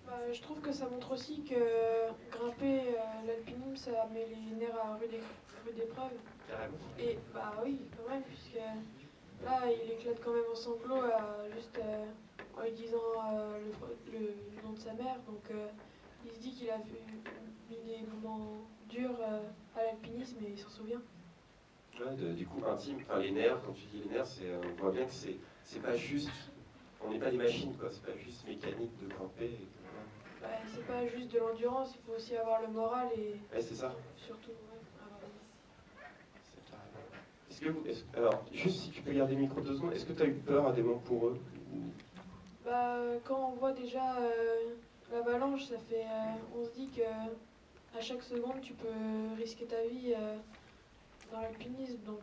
vas-y. Je trouve que ça montre aussi que grimper l'alpinisme, ça met les nerfs à rude épreuve. Carrément. Et bah oui, quand même, puisque là, il éclate quand même en sanglots juste en lui disant le nom de sa mère. Donc il se dit qu'il a vu des moments durs à l'alpinisme et il s'en souvient. Ouais, du coup, intime, enfin les nerfs, quand tu dis les nerfs, on voit bien que c'est pas juste, on n'est pas des machines, quoi, c'est pas juste mécanique de grimper. C'est pas juste de l'endurance, il faut aussi avoir le moral et c'est ça. surtout avoir C'est carrément. Alors, juste si tu peux garder le micro 2 secondes, est-ce que tu as eu peur à des moments pour eux? Quand on voit déjà l'avalanche, ça fait, on se dit que à chaque seconde tu peux risquer ta vie dans l'alpinisme, donc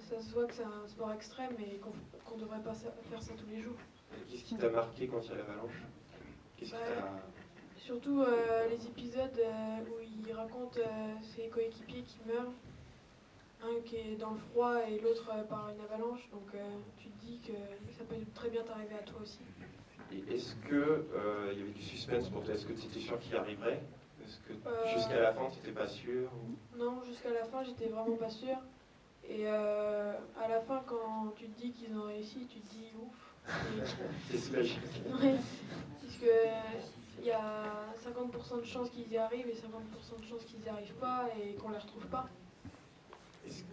ça se voit que c'est un sport extrême et qu'on devrait pas faire ça tous les jours. Qu'est-ce qui t'a marqué quand il y a l'avalanche? Qu'est-ce qui t'a... Surtout les épisodes où il raconte ses coéquipiers qui meurent, un qui est dans le froid et l'autre par une avalanche, donc tu te dis que ça peut très bien t'arriver à toi aussi. Et est-ce que il y avait du suspense pour toi? Est-ce que tu étais sûr qu'il y arriverait? Est-ce que jusqu'à la fin, tu n'étais pas sûr? Non, jusqu'à la fin, j'étais vraiment pas sûre. Et à la fin, quand tu te dis qu'ils ont réussi, tu te dis ouf. C'est soulagé. Ouais, puisque il y a 50% de chances qu'ils y arrivent et 50% de chances qu'ils n'y arrivent pas et qu'on les retrouve pas.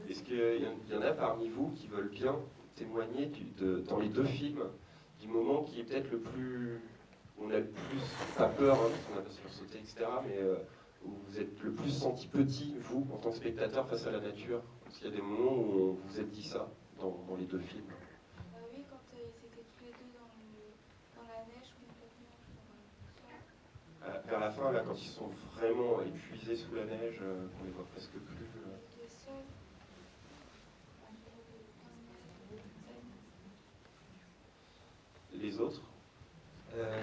Est-ce qu'il y en a parmi vous qui veulent bien témoigner dans les deux films du moment qui est peut-être le plus... On a le plus, pas peur, hein, parce qu'on a pas sursauté, etc., mais où vous êtes le plus senti petit, vous, en tant que spectateur, face à la nature? Parce qu'il y a des moments où vous vous êtes dit ça dans les deux films. Oui, quand ils étaient tous les deux dans la neige complètement. Vers la fin, là, quand ils sont vraiment épuisés sous la neige, on les voit presque plus. Ils étaient seuls. Les autres?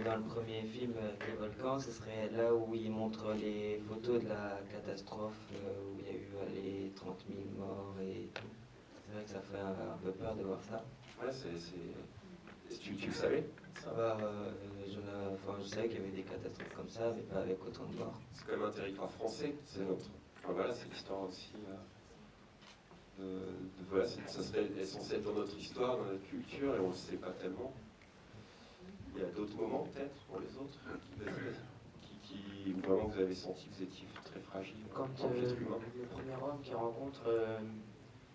Dans le premier film, Les volcans, ce serait là où il montre les photos de la catastrophe, où il y a eu les 30 000 morts et tout. C'est vrai que ça fait un peu peur de voir ça. Ouais, tu le savais? Ça va, je savais qu'il y avait des catastrophes comme ça, mais pas avec autant de morts. C'est quand même un territoire français, c'est notre. Enfin, voilà, c'est l'histoire aussi. Voilà, ça serait censé être dans notre histoire, dans notre culture, et on ne le sait pas tellement. Il y a d'autres moments, peut-être, pour les autres, qui vraiment vous avez senti que vous étiez très fragile. Quand en tant qu'être humain. le premier homme qu'il rencontre,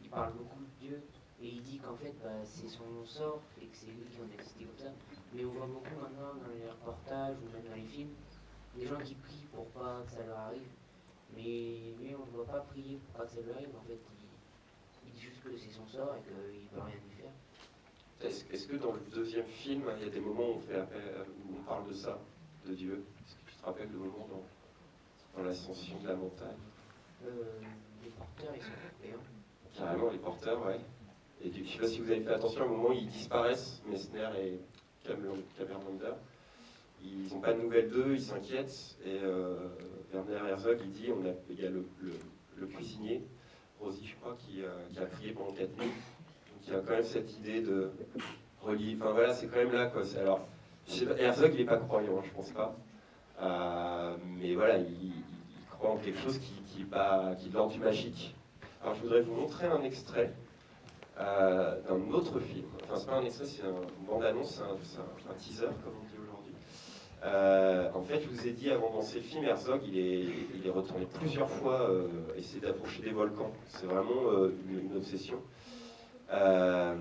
il parle beaucoup de Dieu et il dit qu'en fait c'est son sort et que c'est lui qui en a décidé comme ça. Mais on voit beaucoup maintenant dans les reportages ou même dans les films des gens qui prient pour pas que ça leur arrive. Mais lui on ne voit pas prier pour pas que ça lui arrive. En fait il dit juste que c'est son sort et qu'il ne peut rien lui faire. Est-ce que dans le deuxième film, il y a des moments où on parle de ça, de Dieu? Est-ce que tu te rappelles de moments dans l'ascension de la montagne? Les porteurs ils sont européens. Carrément, les porteurs, ouais. Et je ne sais pas si vous avez fait attention, au moment où ils disparaissent, Messner et Camerlander, ils n'ont pas de nouvelles d'eux, ils s'inquiètent, et Werner Herzog, il dit, il y a le cuisinier, Rosie, je crois, qui a prié pendant 4 nuits. Donc il y a quand même cette idée de relier, enfin voilà, c'est quand même là, quoi. Alors, je sais pas, Herzog, il n'est pas croyant, je pense pas. Mais voilà, il croit en quelque chose qui est de l'ordre du magique. Alors je voudrais vous montrer un extrait d'un autre film. Enfin, c'est pas un extrait, c'est une bande-annonce, c'est un teaser, comme on dit aujourd'hui. En fait, je vous ai dit avant dans ces films, Herzog, il est retourné plusieurs fois essayer d'approcher des volcans. C'est vraiment une obsession. Je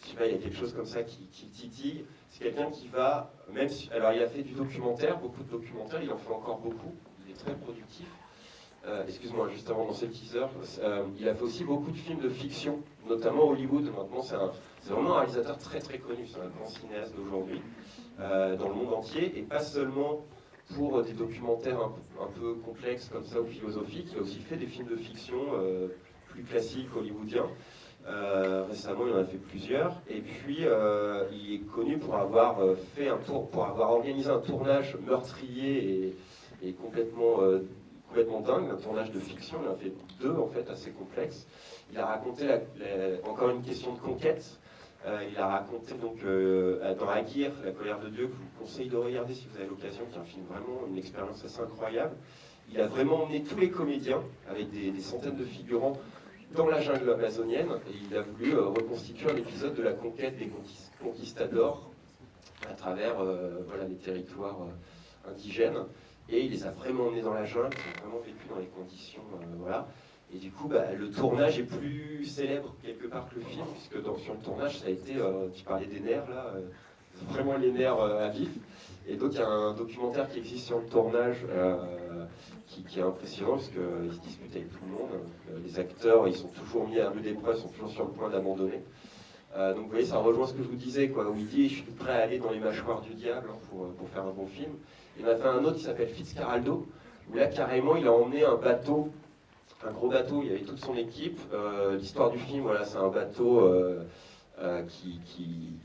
sais pas, il y a quelque chose comme ça qui titille. C'est quelqu'un qui va, même si, alors il a fait du documentaire, beaucoup de documentaires, il en fait encore beaucoup, il est très productif. Excuse-moi, juste avant dans ces teasers, il a fait aussi beaucoup de films de fiction, notamment Hollywood. Maintenant, c'est vraiment un réalisateur très très connu, c'est un grand cinéaste d'aujourd'hui, dans le monde entier, et pas seulement pour des documentaires un peu complexes comme ça ou philosophiques, il a aussi fait des films de fiction plus classiques hollywoodiens. Récemment, il en a fait plusieurs, et puis il est connu pour avoir pour avoir organisé un tournage meurtrier et complètement dingue, un tournage de fiction. Il en a fait 2 en fait assez complexes. Il a raconté encore une question de conquête. Il a raconté donc dans Aguirre, La colère de Dieu, que je vous conseille de regarder si vous avez l'occasion, qui est un film vraiment une expérience assez incroyable. Il a vraiment emmené tous les comédiens avec des centaines de figurants dans la jungle amazonienne, et il a voulu reconstituer un épisode de la conquête des conquistadors à travers voilà, les territoires indigènes, et il les a vraiment emmenés dans la jungle, ils ont vraiment vécu dans les conditions, voilà. Et du coup, le tournage est plus célèbre quelque part que le film, puisque sur le tournage, ça a été, tu parlais des nerfs là, vraiment les nerfs à vif. Et donc il y a un documentaire qui existe sur le tournage qui est impressionnant, parce qu'ils se disputent avec tout le monde. Les acteurs, ils sont toujours mis à rude épreuve, ils sont toujours sur le point d'abandonner. Donc vous voyez, ça rejoint ce que je vous disais, quoi, où il dit « je suis prêt à aller dans les mâchoires du diable pour faire un bon film ». Il en a fait un autre qui s'appelle Fitzcarraldo, où là carrément il a emmené un bateau, un gros bateau, il y avait toute son équipe. L'histoire du film, voilà, c'est un bateau qui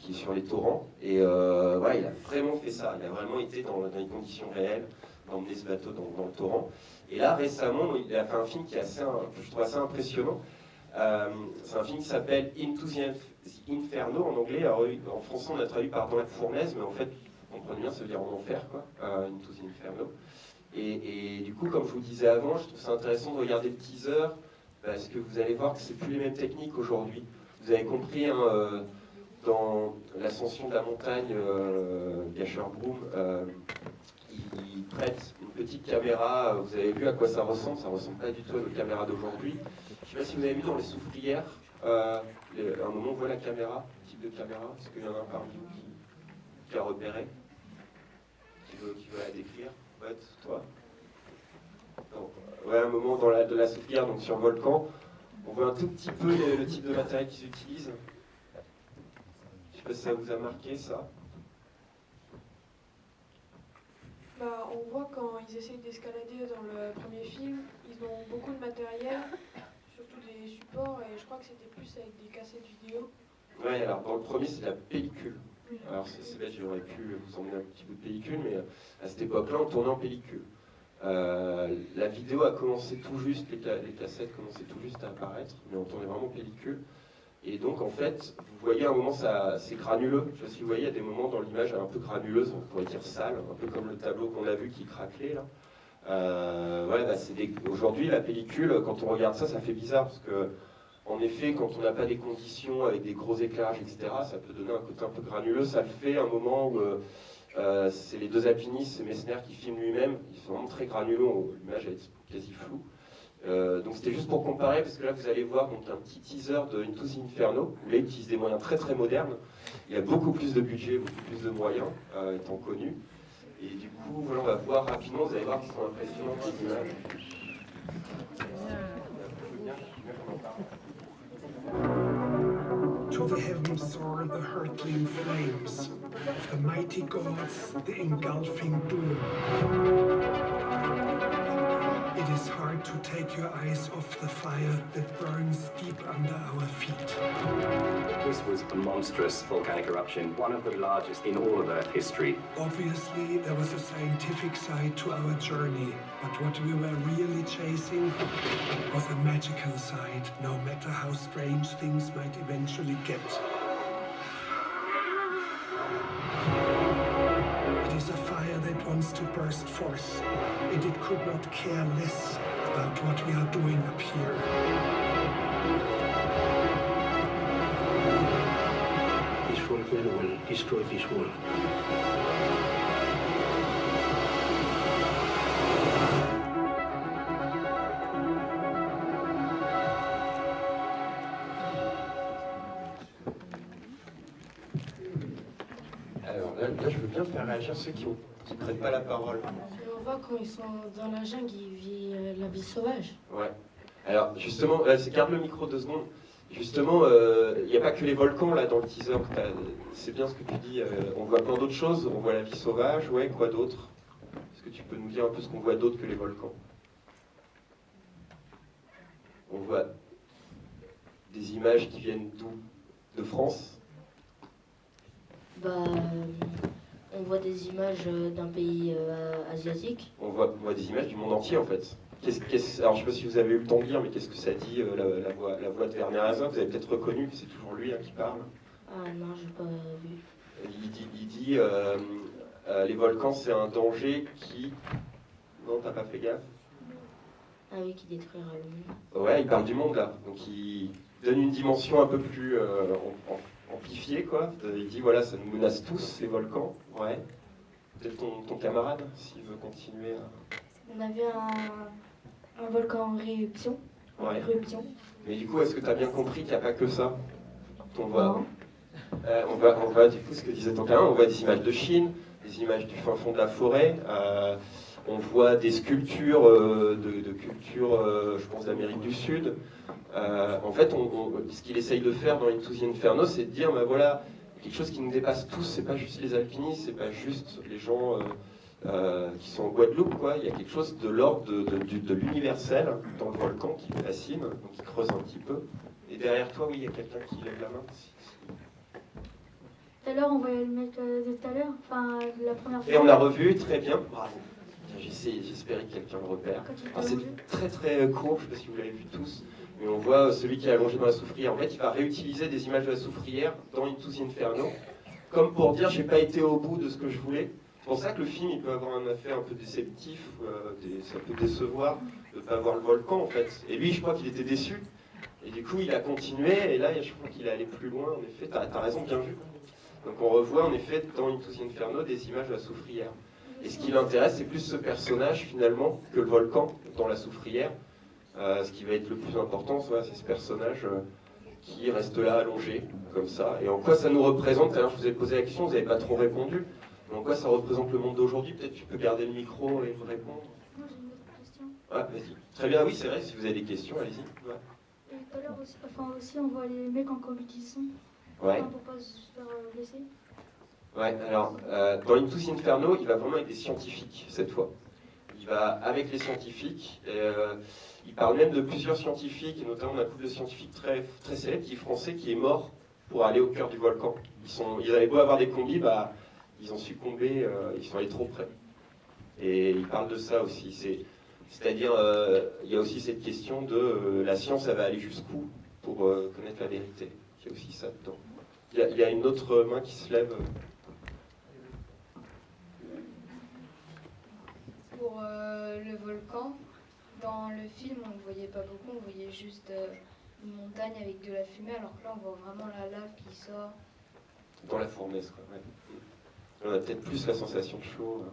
est sur les torrents. Et voilà, il a vraiment fait ça, il a vraiment été dans les conditions réelles, d'emmener ce bateau dans le torrent. Et là, récemment, il a fait un film qui est que je trouve assez impressionnant. C'est un film qui s'appelle Into the Inferno en anglais, alors, en français on a traduit par dans la fournaise, mais en fait, vous comprenez bien, ça veut dire en enfer, quoi, Into the Inferno. Et du coup, comme je vous disais avant, je trouve ça intéressant de regarder le teaser, parce que vous allez voir que c'est plus les mêmes techniques aujourd'hui. Vous avez compris, hein, dans l'ascension de la montagne, Gasher-Broom, il prête une petite caméra, vous avez vu à quoi ça ressemble pas du tout à nos caméras d'aujourd'hui. Je ne sais pas si vous avez vu dans les soufrières, à un moment on voit la caméra, le type de caméra, est-ce qu'il y en a un parmi vous qui a repéré, qui veut la décrire? Ouais, toi? Non. Ouais, un moment de la soufrière, donc sur Volcan, on voit un tout petit peu le type de matériel qu'ils utilisent. Je ne sais pas si ça vous a marqué ça. Bah, on voit quand ils essayent d'escalader dans le premier film, ils ont beaucoup de matériel, surtout des supports, et je crois que c'était plus avec des cassettes vidéo. Ouais, alors dans le premier c'est de la pellicule. Alors c'est bête, j'aurais pu vous emmener un petit bout de pellicule, mais à cette époque-là on tournait en pellicule. La vidéo a commencé tout juste, les cassettes commençaient tout juste à apparaître, mais on tournait vraiment en pellicule. Et donc en fait, vous voyez à un moment c'est granuleux. Je sais pas si vous voyez, il y a des moments dans l'image elle est un peu granuleuse, on pourrait dire sale, un peu comme le tableau qu'on a vu qui craquelait là. Ouais, bah, aujourd'hui la pellicule, quand on regarde ça, ça fait bizarre parce que en effet, quand on n'a pas des conditions avec des gros éclairages, etc., ça peut donner un côté un peu granuleux. Ça le fait un moment où c'est les deux alpinistes, c'est Messner qui filme lui-même, ils sont vraiment très granuleux, l'image est quasi floue. Donc c'était juste pour comparer, parce que là vous allez voir donc, un petit teaser de Into the Inferno, où là ils utilisent des moyens très très modernes. Il y a beaucoup plus de budget, beaucoup plus de moyens, étant connus. Et du coup, voilà, on va voir rapidement, vous allez voir qu'ils sont impressionnants ces images. To the heavens soar the hurtling flames of the mighty gods, the engulfing doom. It is hard to take your eyes off the fire that burns deep under our feet. This was a monstrous volcanic eruption, one of the largest in all of Earth history. Obviously, there was a scientific side to our journey, but what we were really chasing was a magical side, no matter how strange things might eventually get. It is a fire that wants to burst forth, and it could not care less about what we are doing up here. This volcano will destroy this world. Alors là, je veux bien faire réagir ceux qui ne prennent pas la parole. On voit quand ils sont dans la jungle, ils vivent la vie sauvage. Ouais. Alors justement, garde le micro 2 secondes. Justement, il n'y a pas que les volcans là dans le teaser. C'est bien ce que tu dis. On voit plein d'autres choses. On voit la vie sauvage. Ouais, quoi d'autre? Est-ce que tu peux nous dire un peu ce qu'on voit d'autre que les volcans? On voit des images qui viennent d'où? De France? On voit des images d'un pays asiatique. On voit des images du monde entier en fait. Alors je ne sais pas si vous avez eu le temps de lire, mais qu'est-ce que ça dit, la voix de Werner Herzog? Vous avez peut-être reconnu, c'est toujours lui qui parle. Ah non, je n'ai pas vu. Il dit les volcans c'est un danger qui... Non, t'as pas fait gaffe? Ah oui, qui détruira le monde. Ouais, il parle du monde là. Donc il donne une dimension un peu plus amplifiée quoi. Il dit voilà, ça nous menace tous les volcans. Ouais. Peut-être ton camarade, s'il veut continuer à... On avait un volcan en éruption. Ouais. Mais du coup, est-ce que tu as bien compris qu'il n'y a pas que ça? On voit du coup ce que disait ton camarade, on voit des images de Chine, des images du fin fond de la forêt, on voit des sculptures de culture, je pense, d'Amérique du Sud. En fait, ce qu'il essaye de faire dans Into the Inferno, c'est de dire, ben voilà, quelque chose qui nous dépasse tous, c'est pas juste les alpinistes, c'est pas juste les gens qui sont en Guadeloupe, quoi. Il y a quelque chose de l'ordre de l'universel dans le volcan qui me fascine, donc il creuse un petit peu. Et derrière toi, oui, il y a quelqu'un qui lève la main. Tout à l'heure, on voyait le mec de tout à l'heure, enfin la première fois. Et on a revu, très bien, bravo. J'espérais que quelqu'un le repère. C'est très très court, je ne sais pas si vous l'avez vu tous. Et on voit celui qui est allongé dans la soufrière. En fait, il va réutiliser des images de la soufrière dans Into the Inferno, comme pour dire j'ai pas été au bout de ce que je voulais. C'est pour ça que le film il peut avoir un effet un peu déceptif, ça peut décevoir de ne pas voir le volcan en fait. Et lui, je crois qu'il était déçu. Et du coup, il a continué, et là, je crois qu'il est allé plus loin. En effet, t'as raison, bien vu. Donc on revoit en effet dans Into the Inferno des images de la soufrière. Et ce qui l'intéresse, c'est plus ce personnage finalement que le volcan dans la soufrière. Ce qui va être le plus important, c'est ce personnage qui reste là allongé, comme ça. Et en quoi ça nous représente? Alors je vous ai posé la question, vous n'avez pas trop répondu. Mais en quoi ça représente le monde d'aujourd'hui? Peut-être tu peux garder le micro et me répondre. Moi j'ai une autre question. Ouais, vas-y. Très bien, oui, c'est vrai, si vous avez des questions, allez-y. Ouais. Et tout à l'heure aussi, on voit les mecs en combinaison. Ouais. Pour pas se faire blesser. Ouais, alors, dans Into the Inferno, il va vraiment avec des scientifiques, cette fois. Il va avec les scientifiques, il parle même de plusieurs scientifiques, et notamment d'un couple de scientifiques très, très célèbre, qui est français, qui est mort pour aller au cœur du volcan. Ils avaient beau avoir des combis, bah, ils ont succombé, ils sont allés trop près. Et il parle de ça aussi, c'est-à-dire, il y a aussi cette question de la science, elle va aller jusqu'où pour connaître la vérité. Il y a aussi ça dedans. Il y a une autre main qui se lève. Pour le volcan, dans le film, on ne voyait pas beaucoup, on voyait juste une montagne avec de la fumée, alors que là, on voit vraiment la lave qui sort. Dans la fournaise, quoi. Ouais. On a peut-être plus la sensation de chaud.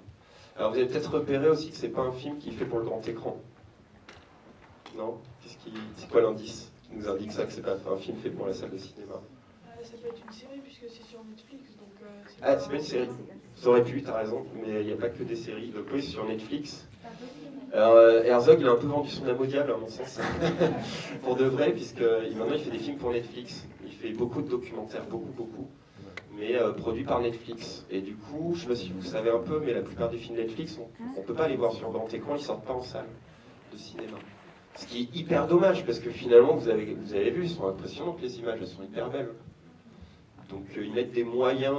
Alors, vous avez peut-être repéré aussi que c'est pas un film qui est fait pour le grand écran. Non? C'est quoi l'indice qui nous indique ça, que c'est pas un film fait pour la salle de cinéma? Ça peut être une série puisque c'est sur Netflix. Donc, c'est pas une série. Ça aurait pu, t'as raison, mais il n'y a pas que des séries. Donc oui, c'est sur Netflix. Alors, Herzog, il a un peu vendu son âme au diable, à mon sens, pour de vrai, puisque maintenant il fait des films pour Netflix. Il fait beaucoup de documentaires, beaucoup, mais produits par Netflix. Et du coup, je ne sais pas si vous savez un peu, mais la plupart des films Netflix, on ne peut pas les voir sur grand écran, ils ne sortent pas en salle de cinéma. Ce qui est hyper dommage, parce que finalement, vous avez vu, ils sont impressionnants, les images, elles sont hyper belles. Donc ils mettent des moyens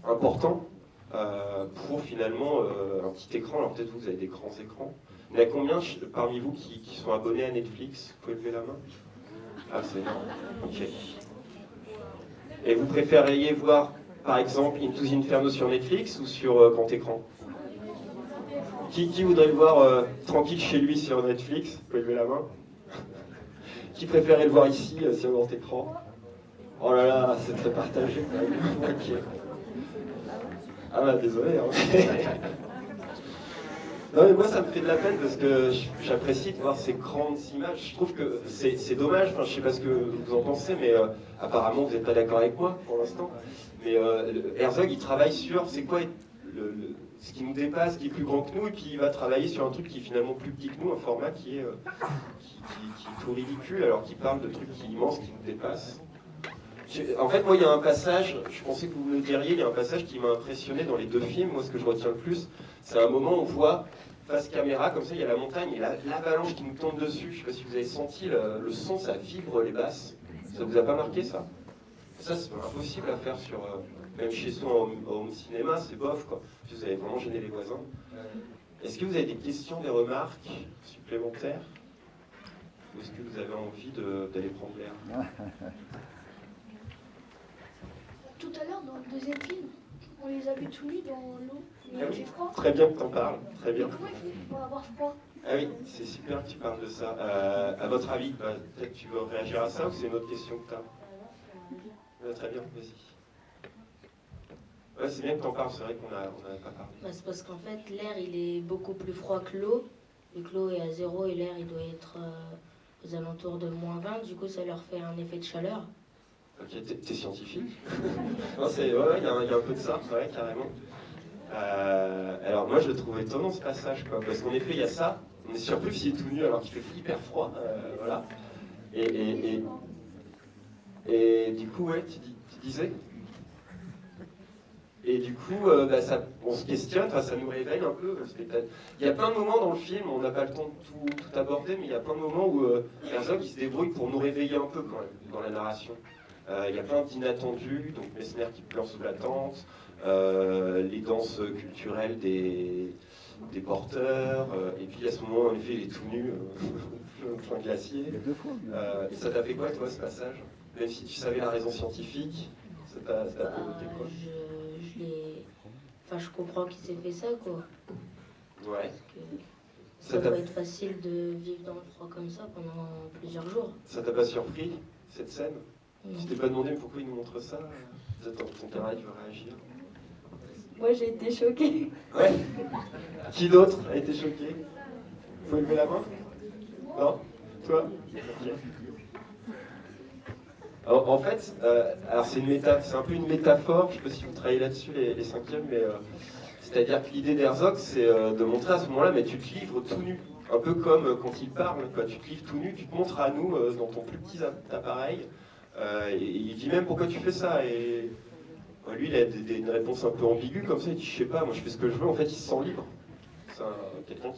importants pour finalement un petit écran. Alors peut-être vous avez des grands écrans. Il y en a combien parmi vous qui sont abonnés à Netflix? Vous pouvez lever la main? Ah, c'est énorme. Ok. Et vous préféreriez voir, par exemple, Into the Inferno sur Netflix ou sur grand écran? Qui voudrait le voir tranquille chez lui sur Netflix? Vous pouvez lever la main. Qui préférait le voir ici sur grand écran? Oh là là, c'est très partagé. Ok. Ah bah désolé. Hein. Non mais moi ça me fait de la peine parce que j'apprécie de voir ces grandes images. Je trouve que c'est dommage, enfin, je sais pas ce que vous en pensez, mais apparemment vous n'êtes pas d'accord avec moi pour l'instant. Mais Herzog il travaille sur c'est quoi ce qui nous dépasse, qui est plus grand que nous, et puis il va travailler sur un truc qui est finalement plus petit que nous, un format qui est tout ridicule, alors qu'il parle de trucs immenses qui nous dépassent. En fait, moi, il y a un passage, je pensais que vous me le diriez, il y a un passage qui m'a impressionné dans les deux films. Moi, ce que je retiens le plus, c'est un moment où on voit, face caméra, comme ça, il y a la montagne et l'avalanche qui nous tombe dessus. Je ne sais pas si vous avez senti le son, ça vibre les basses. Ça vous a pas marqué, ça? Ça, c'est impossible à faire sur... même chez soi, en home cinéma, c'est bof, quoi. Vous avez vraiment gêné les voisins. Est-ce que vous avez des questions, des remarques supplémentaires? Ou est-ce que vous avez envie d'aller prendre l'air? Tout à l'heure, dans le deuxième film, on les a vus tous nus dans l'eau. Ah oui, très bien que tu en parles, très bien. Comment ils font pour avoir froid? Ah oui, c'est super que tu parles de ça. À votre avis, peut-être tu veux réagir à ça ou c'est une autre question que tu as? Très bien, vas-y. Ouais, c'est bien que tu en parles, c'est vrai qu'on n'avait pas parlé. Bah, c'est parce qu'en fait, l'air, il est beaucoup plus froid que l'eau. Vu que l'eau est à 0 et l'air, il doit être aux alentours de -20. Du coup, ça leur fait un effet de chaleur. Ok, t'es scientifique. Non, ouais, il y a un peu de ça, ouais, carrément. Alors moi, je le trouve étonnant ce passage, quoi, parce qu'en effet, il y a ça. On est surpris s'il est tout nu alors qu'il fait hyper froid, voilà. Et du coup, ouais, tu disais. Et du coup, on se questionne, ça nous réveille un peu. Il y a plein de moments dans le film, on n'a pas le temps de tout aborder, mais il y a plein de moments où Herzog il se débrouille pour nous réveiller un peu quand même, dans la narration. Il y a plein d'inattendus, donc Messner qui pleure sous la tente, les danses culturelles des porteurs, et puis à ce moment, en effet, il est tout nu, plein de glacier. Et ça t'a fait quoi, toi, ce passage? Même si tu savais la raison scientifique, ça t'a provoqué quoi? Je comprends qu'il s'est fait ça, quoi. Ouais. Ça doit être facile de vivre dans le froid comme ça pendant plusieurs jours. Ça t'a pas surpris, cette scène? Non. Tu t'es pas demandé pourquoi il nous montre ça? Ton camarade veut réagir. Moi, j'ai été choquée. Ouais. Qui d'autre a été choqué? Faut lever la main? Non? Toi? Ok. Alors, en fait, alors c'est un peu une métaphore, je sais pas si vous travaillez là-dessus les cinquièmes, mais c'est-à-dire que l'idée d'Herzog, c'est de montrer à ce moment-là, mais tu te livres tout nu. Un peu comme quand il parle, quoi. Tu te livres tout nu, tu te montres à nous dans ton plus petit appareil. Et il dit même pourquoi tu fais ça. Et lui, il a une réponse un peu ambiguë comme ça. Il dit je sais pas, moi je fais ce que je veux. En fait, il se sent libre. C'est quelqu'un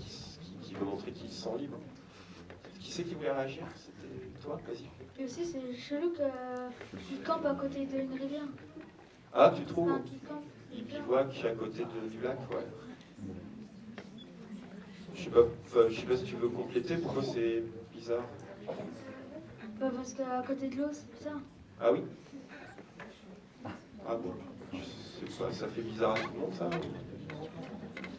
qui veut montrer qu'il se sent libre. Qui c'est qui voulait réagir? C'était toi, vas-y. Et aussi, c'est chelou qu'il campe à côté d'une rivière. Ah, tu trouves? Enfin, qu'il campe. Il bivouaque à côté du lac, ouais. Je sais pas si tu veux compléter, pourquoi c'est bizarre? Bah, parce qu'à côté de l'eau, c'est bizarre. Ah oui? Ah bon, je sais pas, ça fait bizarre à tout le monde ça?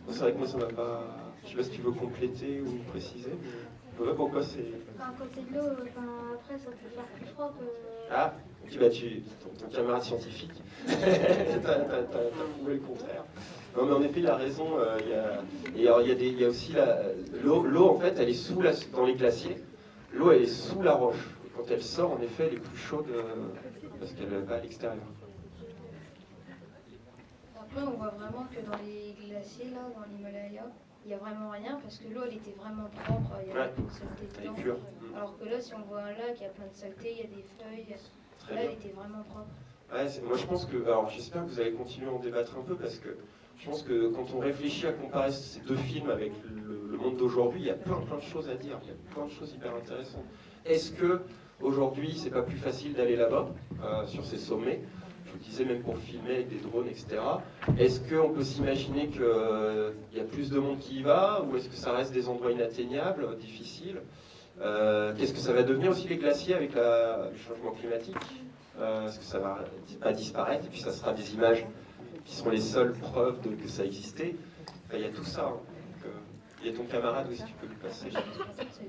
C'est vrai que moi ça m'a pas... Je sais pas si tu veux compléter ou préciser, mais je vois pas pourquoi c'est... Enfin, à côté de l'eau, après, ça peut faire plus froid que... Ah, ok, bah ton camarade scientifique, t'as prouvé le contraire. Non mais en effet, il a raison, il y a aussi l'eau en fait, elle est dans les glaciers, l'eau elle est sous la roche. Et quand elle sort, en effet, elle est plus chaude parce qu'elle va à l'extérieur. Après, on voit vraiment que dans les glaciers, là, dans l'Himalaya, il n'y a vraiment rien parce que l'eau, elle était vraiment propre, il n'y avait pas de saleté dedans. Alors que là, si on voit un lac, il y a plein de saleté, il y a des feuilles, là, elle était vraiment propre. Ouais, moi je pense que, alors j'espère que vous allez continuer à en débattre un peu parce que je pense que quand on réfléchit à comparer ces deux films avec le monde d'aujourd'hui, il y a plein de choses à dire, il y a plein de choses hyper intéressantes. Est-ce que aujourd'hui c'est pas plus facile d'aller là-bas, sur ces sommets? Je vous disais même pour filmer avec des drones, etc. Est-ce qu'on peut s'imaginer qu'il y a plus de monde qui y va ou est-ce que ça reste des endroits inatteignables, difficiles? Qu'est-ce que ça va devenir aussi les glaciers avec le changement climatique? Est-ce que ça va pas disparaître et puis ça sera des images qui seront les seules preuves que ça existait? Enfin, il y a tout ça. Hein. Donc, il y a ton camarade aussi, tu peux lui passer. Ça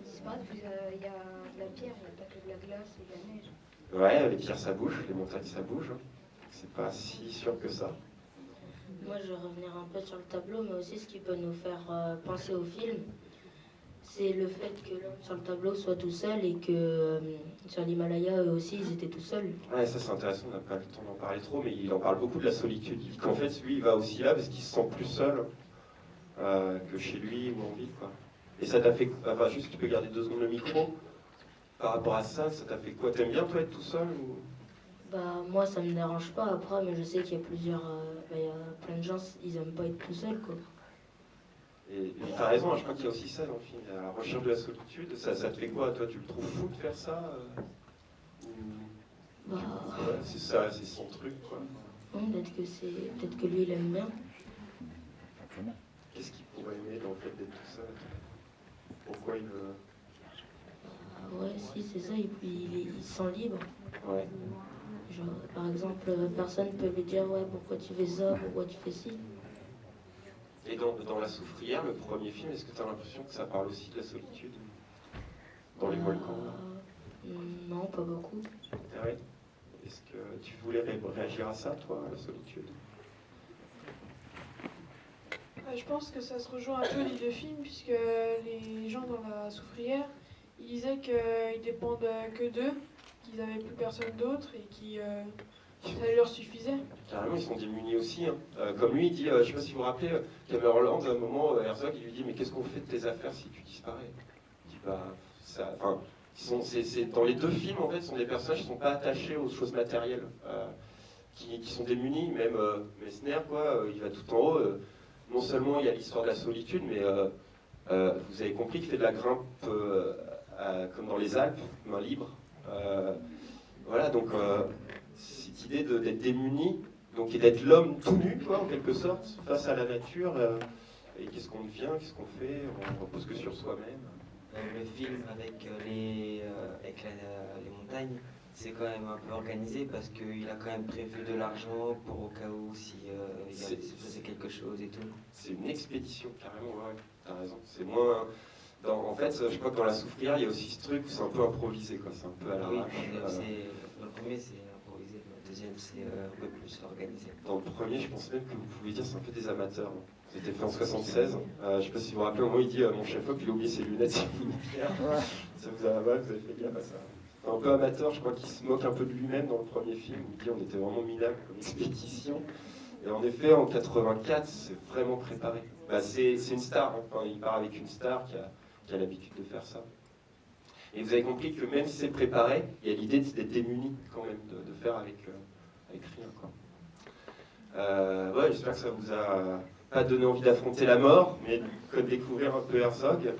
disparaît parce qu'il y a de la pierre, il n'y a pas que de la glace et de la neige. Ouais, les pierres ça bouge, les montagnes ça bouge. Hein. C'est pas si sûr que ça. Moi, je vais revenir un peu sur le tableau, mais aussi ce qui peut nous faire penser au film, c'est le fait que l'homme sur le tableau soit tout seul et que sur l'Himalaya, eux aussi, ils étaient tout seuls. Ouais, ça c'est intéressant, on n'a pas le temps d'en parler trop, mais il en parle beaucoup de la solitude. Il dit qu'en fait, lui, il va aussi là parce qu'il se sent plus seul que chez lui ou en ville, quoi. Et ça t'a fait... Enfin, juste, tu peux garder 2 secondes le micro. Par rapport à ça, ça t'a fait quoi? T'aimes bien, toi, être tout seul ou... Bah, moi, ça me dérange pas après, mais je sais qu'il y a plusieurs... il y a plein de gens, ils aiment pas être tout seuls, quoi. Et t'as raison, hein, je crois qu'il y a aussi ça dans le film, la recherche de la solitude. Ça te fait quoi? Toi, tu le trouves fou de faire ça Bah... Ouais, c'est ça, c'est son truc, quoi. Non, peut-être que lui, il aime bien. Qu'est-ce qu'il pourrait aimer dans le fait d'être tout seul? Pourquoi il veut... Ouais, si, c'est ça, il se sent libre. Ouais. Genre, par exemple, personne peut lui dire, ouais, pourquoi tu fais ça, pourquoi tu fais ci. Et dans La Soufrière, le premier film, est-ce que tu as l'impression que ça parle aussi de la solitude? Dans les volcans là? Non, pas beaucoup. Ah ouais. Est-ce que tu voulais réagir à ça, toi, à la solitude? Je pense que ça se rejoint un peu les deux films, puisque les gens dans La Soufrière, ils disaient qu'ils dépendent que d'eux, qu'ils n'avaient plus personne d'autre et ça leur suffisait. Carrément, ils sont démunis aussi. Hein. Comme lui, il dit, je ne sais pas si vous vous rappelez, Cameron Land, à un moment, Herzog, il lui dit, mais qu'est-ce qu'on fait de tes affaires si tu disparais? Il dit, bah, ça... Enfin, dans les deux films, en fait, ce sont des personnages qui ne sont pas attachés aux choses matérielles, qui sont démunis. Même Messner, quoi, il va tout en haut. Non seulement il y a l'histoire de la solitude, mais vous avez compris qu'il fait de la grimpe comme dans les Alpes, main libre. Voilà, donc cette idée d'être démuni, donc, et d'être l'homme tout nu, quoi, en quelque sorte, face à la nature. Et qu'est-ce qu'on devient, qu'est-ce qu'on fait, on repose que sur soi-même. Le film avec les montagnes, c'est quand même un peu organisé parce qu'il a quand même prévu de l'argent pour au cas où si il se faisait quelque chose et tout. C'est une expédition, carrément, ouais, t'as raison. C'est moins... en fait, je crois que dans La Soufrière, il y a aussi ce truc où c'est un peu improvisé, quoi. C'est un peu à l'arrache. Oui, dans le premier, c'est improvisé. Dans le deuxième, c'est un peu plus organisé. Dans le premier, je pense même que vous pouvez dire c'est un peu des amateurs. C'était fait en 76. Je sais pas si vous vous rappelez, au moment il dit mon chef-op, il a oublié ses lunettes immunitaires. Ça vous avez fait gaffe à ça. Enfin, un peu amateur, je crois qu'il se moque un peu de lui-même dans le premier film. Il dit on était vraiment minables comme expédition. Et en effet, en 84, c'est vraiment préparé. Bah, c'est une star. Hein. Enfin, il part avec une star qui a l'habitude de faire ça. Et vous avez compris que même si c'est préparé, il y a l'idée d'être démuni quand même, de faire avec rien. Quoi. Ouais, j'espère que ça vous a pas donné envie d'affronter la mort, mais de découvrir un peu Herzog.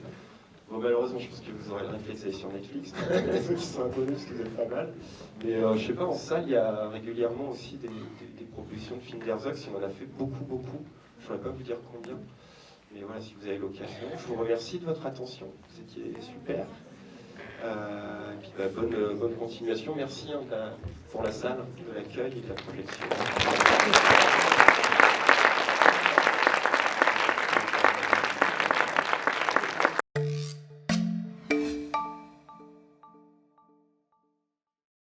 Bon, malheureusement, je pense que vous aurez le réflexe d'aller sur Netflix, ceux qui sont inconnus, parce que vous êtes pas mal. Mais je sais pas, en salle, il y a régulièrement aussi des propositions de films d'Herzog, si on en a fait beaucoup. Je ne saurais pas vous dire combien. Mais voilà, si vous avez l'occasion, je vous remercie de votre attention. Vous étiez super. Et puis bonne continuation. Merci pour la salle, de l'accueil et de la projection.